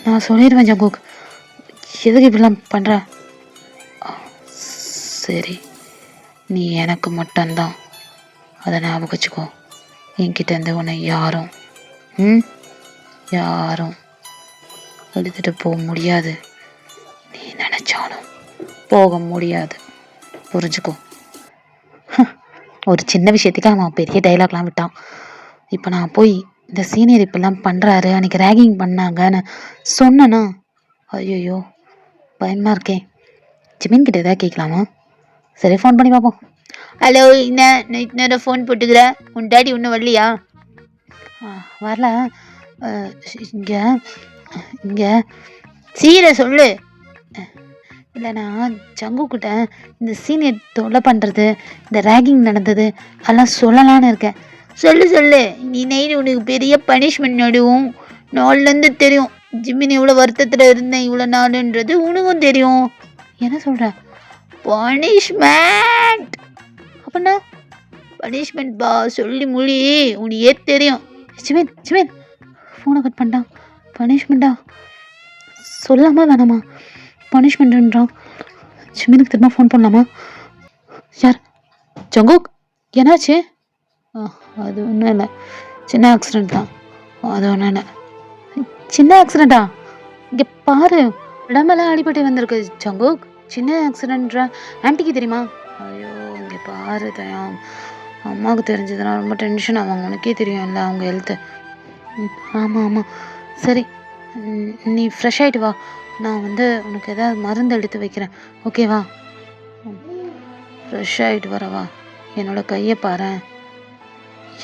நான் சொல்லிடுவேன் ஜங்குக், எதுக்கு இப்படிலாம் பண்ணுற? சரி நீ எனக்கு மட்டும்தான், அதை ஞாபகம் வச்சுக்கோ. என்கிட்டேருந்து உன்னை யாரும் எடுத்துகிட்டு போக முடியாது, நீ நினச்சாலும் போக முடியாது, புரிஞ்சுக்கோ. ஒரு சின்ன விஷயத்துக்கு அவன் பெரிய டைலாக்லாம் விட்டான். இப்போ நான் போய் இந்த சீனியர் இப்படிலாம் பண்ணுறாரு, அன்றைக்கி ரேகிங் பண்ணாங்கன்னு சொன்னேன்னா ஐயோ பயமாக இருக்கேன். ஜிமின் கிட்ட எதாவது கேட்கலாமா? சரி ஃபோன் பண்ணி பார்ப்போம். ஹலோ, என்ன நைட் நேரம் ஃபோன் போட்டுக்கிற, உன் டேடி இன்னும் வரலையா? வரல, இங்கே சீரை சொல்லு, இல்லைண்ணா ஜங்குக்கிட்ட இந்த சீனியர் தொல்லை பண்ணுறது, இந்த ரேகிங் நடந்தது அதெல்லாம் சொல்லலான்னு இருக்கேன். சொல்லு சொல்லு, நீ நைட்டு உனக்கு பெரிய பனிஷ்மெண்ட் நடுவும். நாள்லேருந்து தெரியும் ஜிம்மின் இவ்வளோ வருத்தத்தில் இருந்தேன் இவ்வளோ நாளுன்றது உனக்கும் தெரியும். என்ன சொல்கிற? பனிஷ்மெண்ட் அப்படின்னா? பனிஷ்மெண்ட் பா, சொல்லி மொழி உனக்கே தெரியும். சிவன் சிவன் ஃபோனை கட் பண்ணிட்டான். பனிஷ்மெண்ட்டா? சொல்லாமா வேணாமா? பனிஷ்மெண்ட்டுன்றான். சிமினுக்கு திரும்ப ஃபோன் பண்ணலாமா? யார்? ஜங்குக், என்னாச்சு? அது ஒன்றும் இல்லை, சின்ன ஆக்சிடெண்ட் தான். அது ஒன்றும் இல்லை. சின்ன ஆக்சிடெண்ட்டா? இங்கே பாரு, உடம்பெல்லாம் அடிபட்டு வந்திருக்கு ஜங்குக். சின்ன ஆக்சிடெண்ட்ரா? ஆன்ட்டிக்கு தெரியுமா? ஐயோ இங்கே பாரு தயம், அம்மாவுக்கு தெரிஞ்சதுன்னா ரொம்ப டென்ஷன் ஆவாங்க. உனக்கே தெரியும்ல அவங்க ஹெல்த்து. ஆமாம் ஆமாம், சரி நீ ஃப்ரெஷ் ஆகிட்டு வா, நான் வந்து உனக்கு எதாவது மருந்து எடுத்து வைக்கிறேன், ஓகேவா? ஃப்ரெஷ் ஆகிட்டு வரவா? என்னோட கையை பாரு.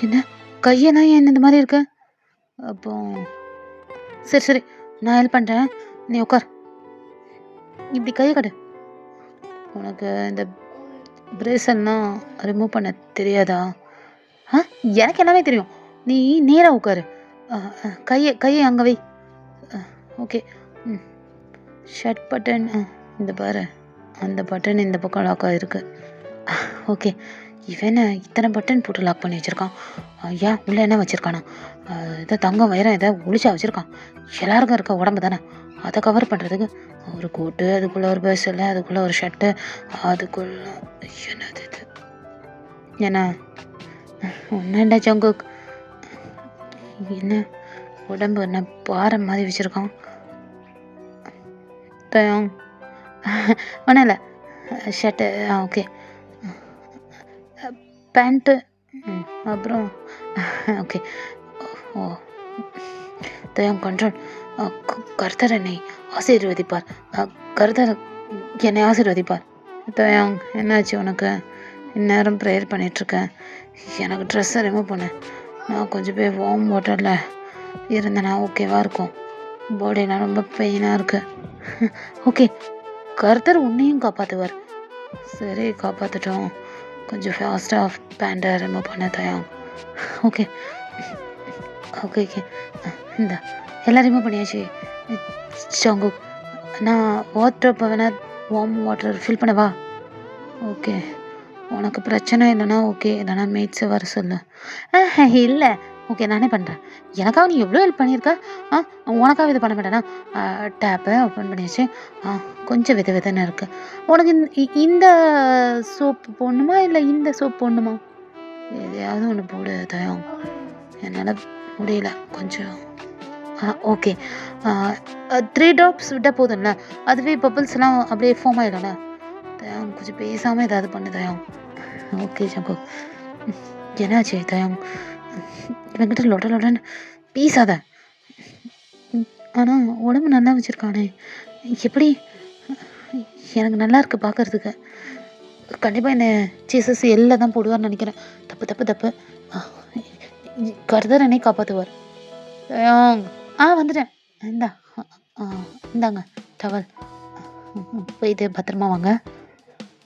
என்ன கையெல்லாம் ஏன் இந்த மாதிரி இருக்கு? அப்போ சரி சரி, நான் ஹெல்ப் பண்ணுறேன், நீ உட்கார். இப்படி கையை கட்டு. உனக்கு இந்த பிரேசல்லாம் ரிமூவ் பண்ண தெரியாதா? எனக்கு எல்லாமே தெரியும், நீ நேராக உட்காரு. கையை அங்கே வை. ஓகே. ஷர்ட் பட்டன் இந்த பாரு, அந்த பட்டன் இந்த பக்கம் லாக் ஆகிருக்கு. ஓகே. இவன் இத்தனை பட்டன் போட்டு லாக் பண்ணி வச்சுருக்கான். ஐயா உள்ளே என்ன வச்சுருக்கானா? இதை தங்கம் வைரம் எதாவது ஒழிச்சா வச்சுருக்கான். எல்லாருக்கும் இருக்க உடம்பு தானே, அதை கவர் பண்ணுறதுக்கு ஒரு கோட்டு, அதுக்குள்ளே ஒரு பஸ்ஸில், அதுக்குள்ளே ஒரு ஷர்ட்டு, அதுக்குள்ள என்னது இது? என்ன ஒன்றுண்டா ஜங்குக், என்ன உடம்பு என்ன பாறை மாதிரி வச்சுருக்கான்? தயம் ஒன்றும் இல்லை, ஷர்ட்டு ஓகே, பேண்ட்டு அப்புறம் ஓகே. ஓ தயம் கண்ட்ரோல். கர்த்தர் என்னை ஆசீர்வதிப்பார், கர்த்தர் என்னை ஆசீர்வதிப்பார். தயம் என்னாச்சு உனக்கு? இந்நேரம் ப்ரேயர் பண்ணிகிட்ருக்கேன். எனக்கு ட்ரெஸ்ஸை ரிமூவ் பண்ணு, நான் கொஞ்சம் போய் வார்ம் வாட்டரில் இருந்தேன்னா ஓகேவா இருக்கும். பாடியெலாம் ரொம்ப பெயினாக இருக்குது. ஓகே, கர்த்தர் உன்னையும் காப்பாற்றுவார். சரி காப்பாற்றட்டும், கொஞ்சம் ஃபாஸ்ட்டாக பேண்ட்டை ரிமூவ் பண்ண தயம். ஓகே ஓகே ஓகே, இந்த எல்லாம் ரிமூவ் பண்ணியாச்சு ஜங்குக். நான் வாட்டர் வேணால் வார்ம் வாட்டர் ஃபில் பண்ணவா? ஓகே, உனக்கு பிரச்சனை இல்லைனா ஓகே, இல்லைனா மேட்ஸை வர சொல்லு. இல்லை ஓகே, நானே பண்ணுறேன். எனக்காக நீ எவ்வளோ ஹெல்ப் பண்ணியிருக்க. உனக்காக இது பண்ண மாட்டேனா? டேப்பை ஓப்பன் பண்ணியாச்சு. கொஞ்சம் வித விதன்னு இருக்குது. உனக்கு இந்த சோப்பு போடணுமா இல்லை இந்த சோப் போடணுமா? எதையாவது ஒன்று போடு தயம், என்னால் முடியல கொஞ்சம். ஓகே, 3 ட்ராப்ஸ் விட்டால் போதும்ல, அதுவே பபிள்ஸ்லாம் அப்படியே ஃபார்ம் ஆகிடும்ல. தயம் கொஞ்சம் பேசாமல் ஏதாவது பண்ணு தயம். ஓகே ஜங்கு. என்னாச்சு தயம்? இவங்கிட்ட லொட லொடன்னு பேசாத. ஆனால் உடம்பு நல்லா வச்சுருக்கானே, எப்படி? எனக்கு நல்லா இருக்குது பார்க்குறதுக்கு. கண்டிப்பாக என்ன ஜீசஸ் எல்லாம் தான் போடுவார்னு நினைக்கிறேன். தப்பு தப்பு தப்பு. கர்த்தர் என்னை காப்பாற்றுவார். வந்துட்டேன். இந்தாங்க டவல், போயிட்டு பத்திரமா வாங்க.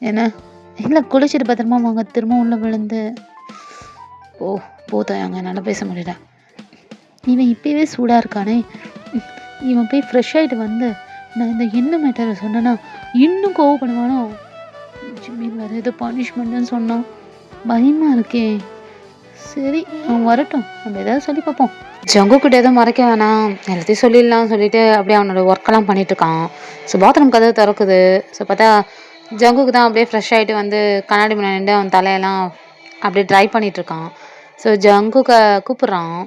என்ன இல்லை, குளிச்சுட்டு பத்திரமா வாங்க, திரும்ப உள்ள விழுந்து போதாங்க, என்னால் பேச முடியல. இவன் இப்போவே சூடாக இருக்கானே, இவன் போய் ஃப்ரெஷ் ஆகிட்டு வந்து நான் இந்த எண்ணெய் மேட்டரை சொன்னேன்னா இன்னும் கோவப்படுவானோ? ஜிம்மின் வேறு ஏதோ பனிஷ்மெண்ட்டுன்னு சொன்னான், பயமாக இருக்கே. சரி அவன் வரட்டும், நம்ம ஏதாவது சொல்லி பார்ப்போம். ஜங்குக்கிட்ட எதுவும் மறைக்க வேணாம், எல்லாத்தையும் சொல்லிடலாம் சொல்லிட்டு அப்படியே அவனோட ஒர்க்கெல்லாம் பண்ணிகிட்ருக்கான். ஸோ பாத்ரூம் கதவு திறக்குது. ஸோ பார்த்தா ஜங்குக்கு தான் அப்படியே ஃப்ரெஷ் ஆகிட்டு வந்து கண்ணாடி முன்னாடி நின்று அவன் தலையெல்லாம் அப்படியே ட்ரை பண்ணிகிட்ருக்கான். ஸோ ஜங்குக்கை கூப்பிட்றான்.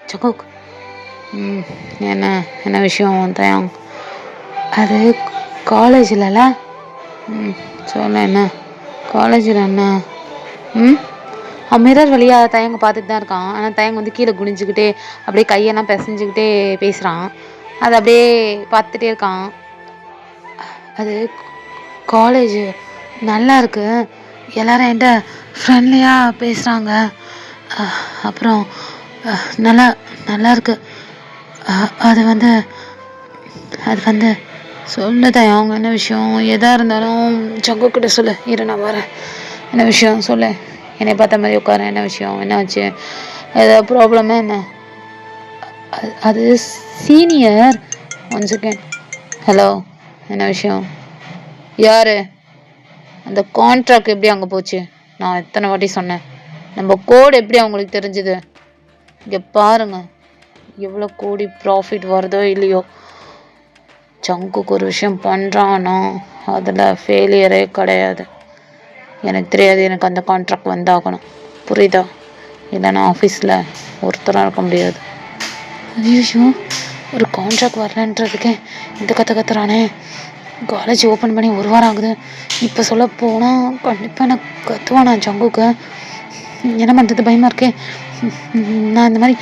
ஜங்குக், என்ன என்ன விஷயம் தயம்? அது காலேஜில்ல. சொல்ல, என்ன காலேஜில் என்ன? அவன் மிரர் வழியாக தயங்க பார்த்துட்டு தான் இருக்கான். ஆனால் தயங்க வந்து கீழே குனிஞ்சிக்கிட்டே அப்படியே கையெல்லாம் பிசைஞ்சிக்கிட்டே பேசுகிறான். அது அப்படியே பார்த்துட்டே இருக்கான். அது காலேஜ் நல்லா இருக்கு, எல்லோரும் என்கிட்ட ஃப்ரெண்ட்லியாக பேசுகிறாங்க, அப்புறம் நல்லா நல்லா இருக்கு. அது வந்து சொல்லு தயம், என்ன விஷயம்? எதாக இருந்தாலும் ஜங்குக்கிட்ட சொல்லு. இரு நான் வரேன். என்ன விஷயம் சொல்லு. என்னை பார்த்த மாதிரி உட்காரேன். என்ன விஷயம்? என்ன ஆச்சு? ஏதாவது ப்ராப்ளமா என்ன? அது சீனியர். One second. ஹலோ, என்ன விஷயம்? யார்? அந்த கான்ட்ராக்ட் எப்படி அங்கே போச்சு? நான் எத்தனை வாட்டி சொன்னேன், நம்ம கோடு எப்படி அவங்களுக்கு தெரிஞ்சுது? இங்கே பாருங்க, எவ்வளோ கோடி ப்ராஃபிட் வருதோ இல்லையோ, ஜங்குக்கு ஒரு விஷயம் பண்ணுறானோ அதில் ஃபெயிலியரே கிடையாது. எனக்கு தெரியாது, எனக்கு அந்த கான்ட்ராக்ட் வந்தாகணும். புரியுதா? இல்லைன்னா ஆஃபீஸில் ஒருத்தராக இருக்க முடியாது. ஐயோ, ஒரு கான்ட்ராக்ட் வரலன்றதுக்கே இந்த கற்றுறானே. காலேஜ் ஓப்பன் பண்ணி 1 வாரம் ஆகுது. இப்போ சொல்ல போனால் கண்டிப்பாக எனக்கு கற்றுவானா ஜங்குக்கு. என்ன பண்ணுறது, பயமாக இருக்கே. நான் இந்த மாதிரி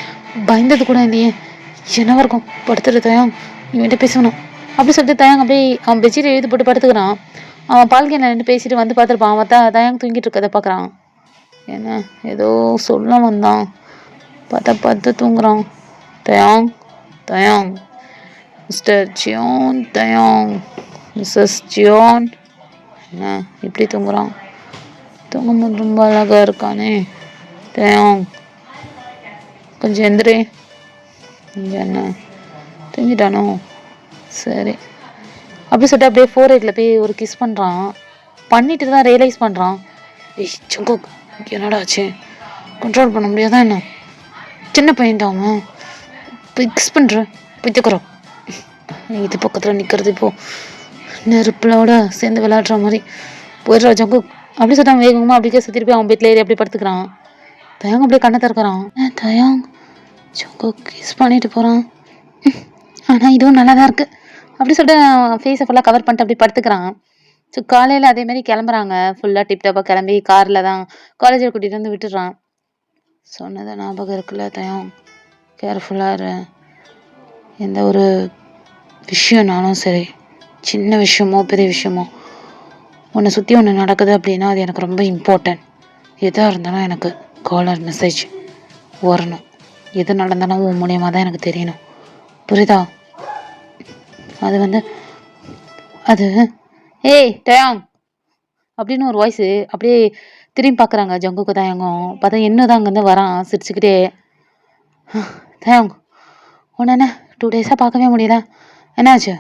பயந்தது கூட இல்லையே. என்னவா இருக்கும்? படுத்துட்டு தயம், இவன்கிட்ட பேசணும் அப்படி சொல்லிட்டு தயாங் அப்படியே அவன் பெட்ஷீட் எழுதி போட்டு படுத்துக்கிறான். அவன் பால்கனில் நின்று பேசிட்டு வந்து பார்த்துருப்பான். அவன் தயாங் தூங்கிட்டு இருக்கதை பார்க்குறான். என்ன ஏதோ சொல்ல வந்தான், பார்த்து தூங்குறான். தயாங், தயாங், மிஸ்டர் ஜியோன், தயாங், மிஸ்ஸஸ் ஜியோன். என்ன இப்படி தூங்குறான்? தூங்கும்போது ரொம்ப அழகாக இருக்கானே. தயாங், கொஞ்சம் எந்திரி. என்ன தூங்கிட்டானோ? சரி அப்படி சொல்லிட்டு அப்படியே 4/8 போய் ஒரு கிஸ் பண்ணுறான். பண்ணிட்டு தான் ரியலைஸ் பண்ணுறான், ஏய் ஜங்குக், என்னடா ஆச்சு? கண்ட்ரோல் பண்ண முடியாதா என்ன? சின்ன பையன்டா அவன், போய் கிஸ் பண்ணுறேன் போய்த்துக்குறோம். இது பக்கத்தில் நிற்கிறது இப்போ நெருப்புலோட சேர்ந்து விளையாடுற மாதிரி. போயிடுறா ஜங்குக் அப்படி சொல்லிட்டு அவன் வேகமாக அப்படியே சுற்றிட்டு போய் அவன் பெட்டில் ஏறி அப்படி படுத்துக்கிறான். தயாங் அப்படியே கண்ணை திறக்கிறான். தயாங், ஜங்குக் கிஸ் பண்ணிட்டு போகிறான். ஆனால் இதுவும் நல்லா தான் இருக்குது அப்படி சொல்லிட்டு ஃபேஸை ஃபுல்லாக கவர் பண்ணிட்டு அப்படி படுத்துக்கிறான். ஸோ காலையில் அதேமாரி கிளம்புறாங்க. ஃபுல்லாக டிப்டாப்பாக கிளம்பி காரில் தான் காலேஜில் கூட்டிகிட்டு வந்து விட்டுடுறான். சொன்னதை ஞாபகம் இருக்குல்ல தயம், கேர்ஃபுல்லாக இரு. எந்த ஒரு விஷயம்னாலும் சரி, சின்ன விஷயமோ பெரிய விஷயமோ, உன்னை சுற்றி ஒன்று நடக்குது அப்படின்னா அது எனக்கு ரொம்ப இம்பார்ட்டன்ட். எதாக இருந்தாலும் எனக்கு கால் ஆர் மெசேஜ் வரணும். எது நடந்தாலும் உன் மூலியமாக தான் எனக்கு தெரியணும். புரியுதா? அது ஏய் தயாங் அப்படின்னு ஒரு வாய்ஸு அப்படியே திரும்பி பார்க்குறாங்க ஜங்குக்கு தயாங்கும். பார்த்தா என்னதான் அங்கேருந்து வரான் சிரிச்சுக்கிட்டே. தயாங், உன்ன என்ன 2 டேஸாக பார்க்கவே முடியல, என்னாச்சு?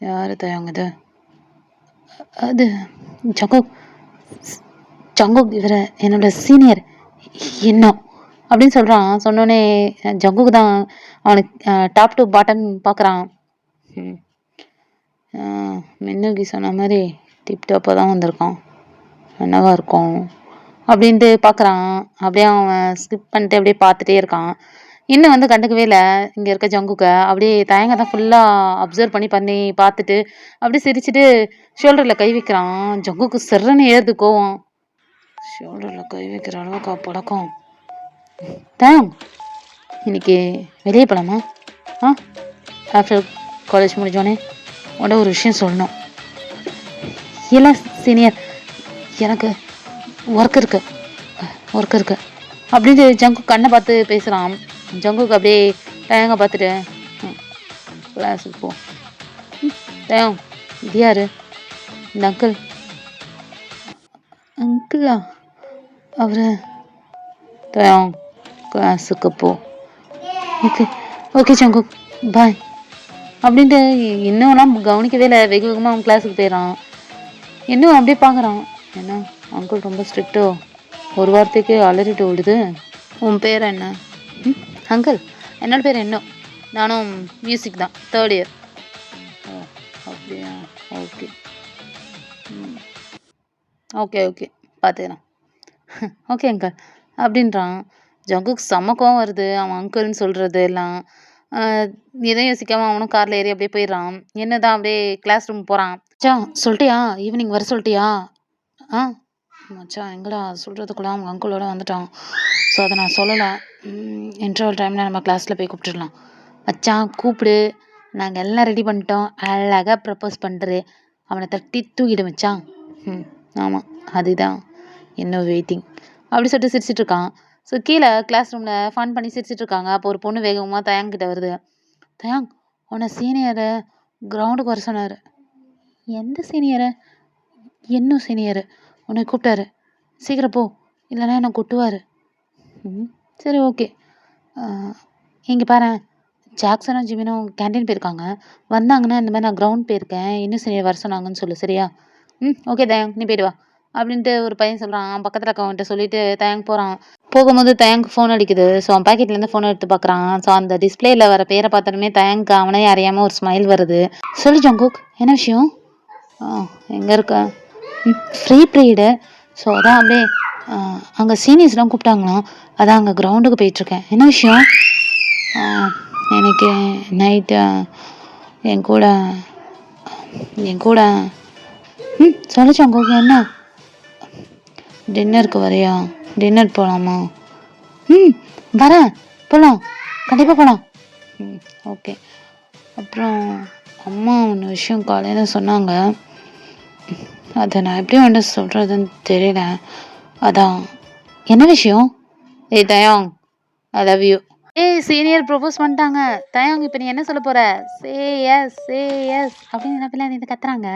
யார் தயாங் இது? அது ஜங்குக். ஜங்குக் இவரை என்னோட சீனியர் என்ன அப்படின்னு சொல்கிறான். சொன்னோடனே ஜங்குக்கு தான் அவனுக்கு டாப் டு பாட்டம் பார்க்குறான். மின்னுக்கு சொன்ன மாதிரி டிப்டாப்பாக தான் வந்திருக்கான், என்னவா இருக்கும் அப்படின்ட்டு பார்க்குறான். அப்படியே அவன் ஸ்கிப் பண்ணிட்டு அப்படியே பார்த்துட்டே இருக்கான். இன்னும் கண்டுக்கவே இல்லை இங்கே இருக்க ஜங்குக்கை. அப்படியே தயங்க தான் ஃபுல்லாக அப்சர்வ் பண்ணி பார்த்துட்டு அப்படியே சிரிச்சுட்டு ஷோல்டரில் கை வைக்கிறான். ஜங்குக்கு சிறன்னு ஏறுது கோவம். ஷோல்டரில் கை வைக்கிற அளவுக்கு பழக்கம். தயாங், இன்னைக்கு வெளியே போகலாமா? ஆஃப்டர் காலேஜ் முடிஞ்சோடனே உடனே ஒரு விஷயம் சொல்லணும். இல்லை சீனியர், எனக்கு ஒர்க் இருக்கு அப்படின்னு ஜங்கு கண்ணை பார்த்து பேசுகிறான். ஜங்குக்கு அப்படியே தயங்க பார்த்துட்டு கிளாஸுக்கு போ. தயம், இது யாரு? இந்த அங்கிளா? அவரு தயம், கிளாஸுக்கு போ. ஓகே ஜங்குக், பாய் அப்படின்ட்டு இன்னும்லாம் கவனிக்கவே இல்லை. வெகு வேகமாக அவன் கிளாஸுக்கு போயிடறான். இன்னும் அப்படியே பார்க்குறான், என்ன அங்கிள் ரொம்ப ஸ்ட்ரிக்டோ, ஒரு வார்த்தைக்கு அலறிட்டு ஓடுது. உன் பேர் என்ன? அங்கிள், என்னோட பேர் என்ன, நானும் மியூசிக் தான், 3rd இயர். ஓ அப்படியா, ஓகே ஓகே ஓகே பார்த்துக்கலாம். ஓகே அங்கிள் அப்படின்றான். ஜங்குக்கு செம்ம கோவம் வருது அவன் அங்கிள்னு சொல்கிறது எல்லாம். எதையும் யோசிக்காமல் அவனும் காரில் ஏறி அப்படியே போயிடுறான். என்னதான் அப்படியே கிளாஸ் ரூம் போகிறான். மச்சான் சொல்லிட்டியா, ஈவினிங் வர சொல்லிட்டியா? மச்சான் எங்கடா சொல்கிறதுக்குள்ள அவங்க அங்கிளோட வந்துட்டான். ஸோ அதை நான் சொல்லலை. இன்டர்வல் டைமில் நம்ம கிளாஸில் போய் கூப்பிட்டுடலாம். மச்சான் கூப்பிடு, நாங்கள் எல்லாம் ரெடி பண்ணிட்டோம். அழகாக ப்ரப்போஸ் பண்ணுறது, அவனை தட்டி தூக்கிடு மச்சான். ஆமாம், அதுதான் இன்னும் வெயிட்டிங் அப்படி சொல்லிட்டு சிரிச்சிட்டு இருக்கான். ஸோ கீழே கிளாஸ் ரூமில் ஃபன் பண்ணி சிரிச்சிட்டு இருக்காங்க. அப்போ ஒரு பொண்ணு வேகமாக தயாங்கிட்ட வருது. தயாங், உன்னை சீனியரு கிரவுண்டுக்கு வர சொன்னார். எந்த சீனியரை? இன்னும் சீனியரு உன்னை கூப்பிட்டாரு. சீக்கிரம் போ, இல்லைன்னா என்னை கொட்டுவார். ம் சரி ஓகே. இங்கே பாரேன், ஜாக்சனும் ஜிமினும் கேண்டீன் போயிருக்காங்க. வந்தாங்கன்னா இந்த மாதிரி நான் கிரவுண்ட் போயிருக்கேன், இன்னும் சீனியர் வர சொன்னாங்கன்னு சொல்லு, சரியா? ஓகே தயங், நீ போயிட்டு வா அப்படின்ட்டு ஒரு பையன் சொல்கிறான். பக்கத்தில் இருக்கவன்கிட்ட சொல்லிட்டு தயங் போகிறான். போகும்போது தயங்க்கு ஃபோன் அடிக்குது. ஸோ அவன் பாக்கெட்லேருந்து ஃபோன் எடுத்து பார்க்குறான். ஸோ அந்த டிஸ்பிளேயில் வர பேரை பார்த்தோன்னே தயங்க்கு அவனே அறியாமல் ஒரு ஸ்மைல் வருது. சொல்லு ஜங்குக், என்ன விஷயம்? எங்கே இருக்க? Free period. ஸோ அதான் அப்படியே அங்கே சீனியர்ஸ்லாம் கூப்பிட்டாங்களாம், அதான் அங்கே கிரவுண்டுக்கு போயிட்டுருக்கேன். என்ன விஷயம்? எனக்கு நைட்டு என் கூட சொல்லிச்சு உங்களுக்கு என்ன? டின்னருக்கு வரையா? டின்னர் போகலாமா? வரேன், போகலாம், கண்டிப்பாக போகலாம். ஓகே. அப்புறம் அம்மா ஒன்று விஷயம் காலையில் சொன்னாங்க, அதை நான் எப்படி வந்து சொல்கிறதுன்னு தெரியல. அதான். என்ன விஷயம்? தயாங், I love you. Senior propose பண்ணிட்டாங்க. தயாங், இப்போ நீ என்ன சொல்ல போகிற? சே எஸ் அப்படின்னு என்ன பிள்ளை இது கத்துறாங்க.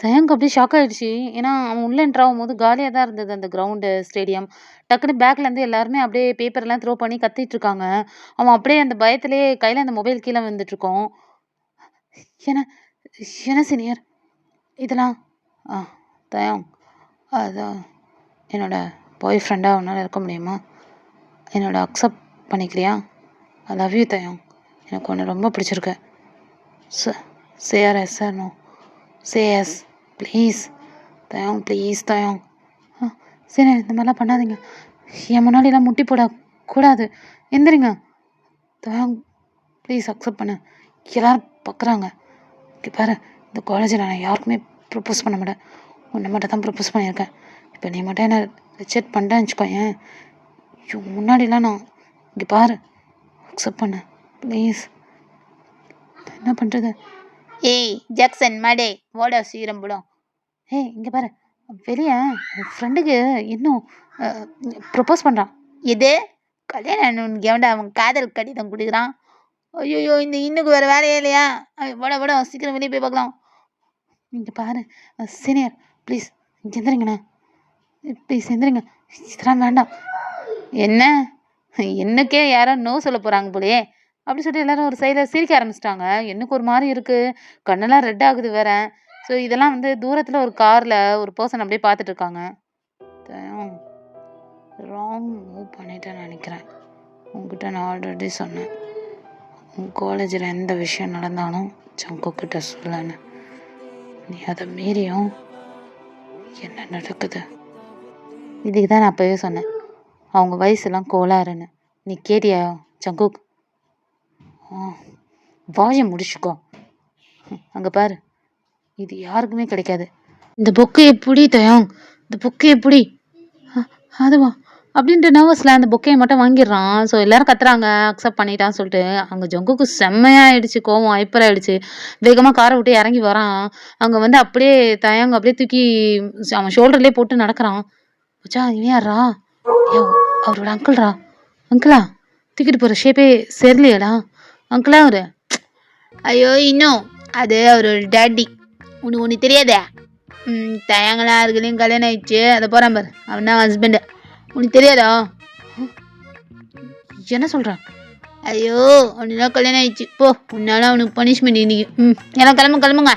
தயாங்க்கு அப்படியே ஷாக் ஆகிடுச்சு. ஏன்னா அவன் உள்ளே என்ட்ரு ஆகும்போது காலியாக தான் இருந்தது அந்த கிரவுண்டு ஸ்டேடியம். டக்குன்னு பேக்லேருந்து எல்லாருமே அப்படியே பேப்பர்லாம் த்ரோ பண்ணி கத்திட்டு இருக்காங்க. அவன் அப்படியே அந்த பயத்திலே கையில் அந்த மொபைல் கீழே வந்துட்டுருக்கோம். என்ன சீனியர் இதெல்லாம்? தயாங், அதான் என்னோட பாய் ஃப்ரெண்டாக உன்னால் இருக்க முடியுமா? என்னோட அக்செப்ட் பண்ணிக்கிறியா? ஐ லவ் யூ தயாங், எனக்கு ஒன்று ரொம்ப பிடிச்சிருக்கு. Say yes sir, no say yes please தயாங், ப்ளீஸ் தயாங். சரி, இந்த மாதிரிலாம் பண்ணாதீங்க. என் முன்னாடிலாம் முட்டி போடக்கூடாது. எந்திரிங்க தயாங், ப்ளீஸ் அக்செப்ட் பண்ணு. எல்லோரும் பார்க்குறாங்க. இங்கே பாரு, இந்த காலேஜில் நான் யாருக்குமே ப்ரப்போஸ் பண்ண மாட்டேன், உன்னை மட்டும் தான் ப்ரப்போஸ் பண்ணியிருக்கேன். இப்போ நீ மட்டும் என்ன ரிஜெக்ட் பண்ணிட்டேன்னு வச்சுக்கோயேன், முன்னாடிலாம் நான் இங்கே பாரு அக்செப்ட் பண்ண ப்ளீஸ். என்ன பண்ணுறது? ஜாக்சன் மாடே ஓட சீரம் போடும். இங்கே பாரு, வெளியே ஃப்ரெண்டுக்கு இன்னும் ப்ரப்போஸ் பண்ணுறான். இது கல்யாணம் எவன்டா அவன் காதல் கடிதம் கொடுக்குறான்? ஐயோ, இந்த இன்னுக்கு வேறு வேலையே இல்லையா? போட சீக்கிரம் வெளியே போய் பார்க்கலாம். இங்கே பாரு சீனியர், ப்ளீஸ் எந்திரிங்கண்ணா, ப்ளீஸ் எந்திரிங்க, இதெல்லாம் வேண்டாம். என்னக்கே யாரோ நோ சொல்ல போகிறாங்க போலையே அப்படி சொல்லிட்டு எல்லாரும் ஒரு சைடில் சிரிக்க ஆரம்பிச்சிட்டாங்க. எனக்கு ஒரு மாதிரி இருக்குது, கண்ணெல்லாம் ரெட் ஆகுது வேற. ஸோ இதெல்லாம் வந்து தூரத்தில் ஒரு காரில் ஒரு பர்சன் அப்படியே பார்த்துட்டு இருக்காங்க. ராங் மூவ் பண்ணிட்டேன்னு நினைக்கிறேன். உங்ககிட்ட நான் ஆல்ரெடி சொன்னேன், உன் காலேஜில் எந்த விஷயம் நடந்தாலும் ஜங்குக்கிட்ட சொல்லன்னு. நீ அதை மீறியும் என்ன நடக்குது? இதுக்கு தான் நான் அப்போவே சொன்னேன், அவங்க வயசுலாம் கோளாறுன்னு. நீ கேட்டியா ஜங்குக்? வாயை முடிச்சுக்கோ. அங்கே பாரு, இது யாருக்குமே கிடைக்காது. இந்த பொக்கை எப்படி தயாங், இந்த பொக்கை எப்படி? அதுவா அப்படின்ட்டு நர்வஸில் அந்த பொக்கையை மட்டும் வாங்கிடுறான். ஸோ எல்லோரும் கத்துறாங்க அக்செப்ட் பண்ணிட்டான்னு சொல்லிட்டு. அங்கே ஜங்குக்கு செம்மையாகிடுச்சு, கோவம் ஹைப்பராகிடுச்சு. வேகமாக காரை விட்டு இறங்கி வரான். அங்கே வந்து அப்படியே தயாங் அப்படியே தூக்கி அவன் ஷோல்டர்லேயே போட்டு நடக்கிறான். வச்சா இவன் யாரா? அவரோட அங்கிள்ரா. அங்கிளா? தூக்கிட்டு போகிற ஷேப்பே சரிலையாடா? அங்கிளா அவரு? ஐயோ, இன்னும் அது அவரோட டேடி. ஒன்று தெரியாதே? தயாங்கலாம் இருக்குலையும் கல்யாணம் ஆயிடுச்சு, அதை போகிறான் பாரு, அவன் தான் ஹஸ்பண்டு. உனக்கு தெரியாதா? என்ன சொல்கிறான்? ஐயோ, அவனுதான் கல்யாணம் ஆயிடுச்சு, போ, உன்னால அவனுக்கு பனிஷ்மெண்ட் இன்னைக்கு. எல்லாம் கிளம்புங்க,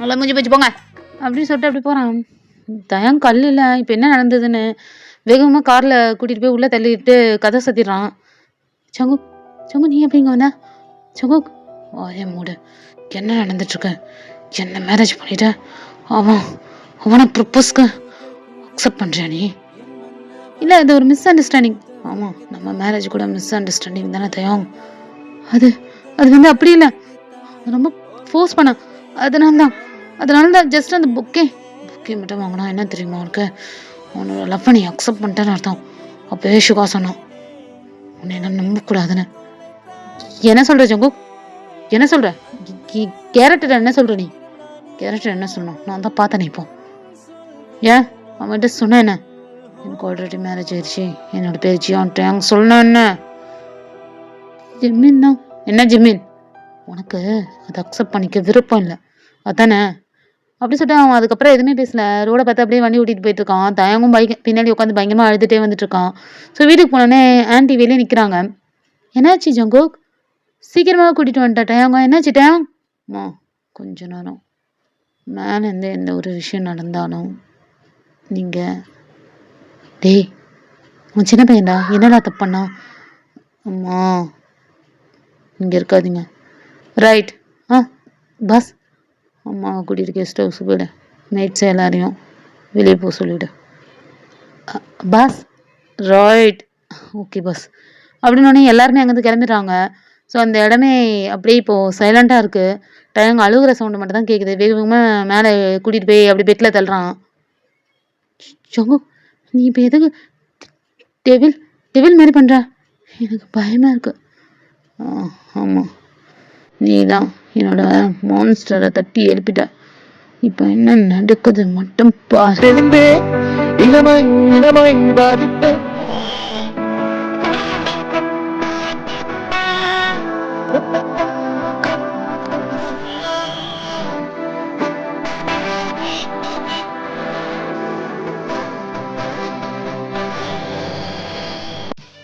நல்லா முடிஞ்சு போச்சு போங்க அப்படின்னு சொல்லிட்டு அப்படி போகிறான். தயாங் கல் இல்லை, இப்போ என்ன நடந்ததுன்னு வேகமாக காரில் கூட்டிகிட்டு போய் உள்ளே தள்ளிட்டு கதை சத்திடுறான். சங்கு நீ எப்படிங்க வந்தா? சங்கு வாய மூடு, என்ன நடந்துட்டுருக்கு? என்ன மேரேஜ் பண்ணிட்ட? அவனை ப்ரப்போஸ்க்கு அக்செப்ட் பண்ணுறியா நீ? இல்லை, அது ஒரு மிஸ் அண்டர்ஸ்டாண்டிங். ஆமாம், நம்ம மேரேஜ் கூட மிஸ் அண்டர்ஸ்டாண்டிங் தானே தயாங். அது வந்து அப்படி இல்லை, ரொம்ப ஃபோர்ஸ் பண்ண, அதனால தான் ஜஸ்ட் அந்த பொக்கே மட்டும் வாங்கினா என்ன தெரியுமா உனக்கு? உன்னோட லவ்வை நீ அக்செப்ட் பண்ணிட்டேன்னு அர்த்தம். அப்போவே சுகா சொன்னான் உன்னை என்ன நம்பக்கூடாதுன்னு. என்ன சொல்கிற ஜங்கு? என்ன சொல்கிற? கேரக்டர் என்ன சொல்கிற நீ? கேரக்டர் என்ன சொல்லணும்? நான் தான் பார்த்தேன். இப்போ ஏன் அவன்கிட்ட சொன்னேன் என்ன? எனக்கு ஆல்ரெடி மேரேஜ் ஆயிடுச்சு, என்னோட பேர் ஜியான் டேங் சொன்னேன். என்ன ஜிமின் தான்? என்ன ஜிமின்? உனக்கு அதை அக்செப்ட் பண்ணிக்க விருப்பம் இல்லை அதானே? அப்படி சொல்லிட்டு அவன் அதுக்கப்புறம் எதுவுமே பேசல. ரோட பார்த்து அப்படியே வண்டி ஓட்டிட்டு போயிட்டு இருக்கான். தயங்கும் பின்னாடி உட்காந்து பயங்கரமா அழுதுட்டே வந்துட்டு இருக்கான். ஸோ வீட்டுக்கு போனோடனே ஆன்ட்டி வெளியே நிற்கிறாங்க. என்னாச்சு ஜங்குக்? சீக்கிரமாக கூட்டிட்டு வந்துட்டா டயங்க. என்னாச்சு டயங்? அம்மா கொஞ்ச நேரம் மேலேருந்து எந்த ஒரு விஷயம் நடந்தாலும் நீங்கள் டேய் உன் சின்ன பையன்டா என்னடா தப்பண்ணா? அம்மா இங்கே இருக்காதீங்க. ரைட். பஸ் அம்மாவை கூட்டிகிட்டு கெஸ்ட் ஹவுஸ் போயிடு. மேட்ஸ் எல்லாரையும் வெளியே போக சொல்லிவிடு. Bus right. ஓகே பஸ் அப்படின்னோடனே எல்லாருமே அங்கேருந்து கிளம்பிடுறாங்க. ஸோ அந்த இடமே அப்படியே இப்போது சைலண்ட்டாக இருக்குது. டயங்க அழுகுற சவுண்டு மட்டும் தான் கேட்குது. வேக வேகமாக மேலே கூட்டிகிட்டு போய் அப்படி பெட்டில் தள்ளுறான். ஜங்கு நீ இப்போ எதுக்கு டெவில் டெவில் மாதிரி பண்ணுற? எனக்கு பயமாக இருக்கு. ஆமாம் நீ தான் என்னோட மான்ஸ்டரை தட்டி எழுப்பிட்ட. இப்போ என்ன நடக்குது மட்டும் பாரு.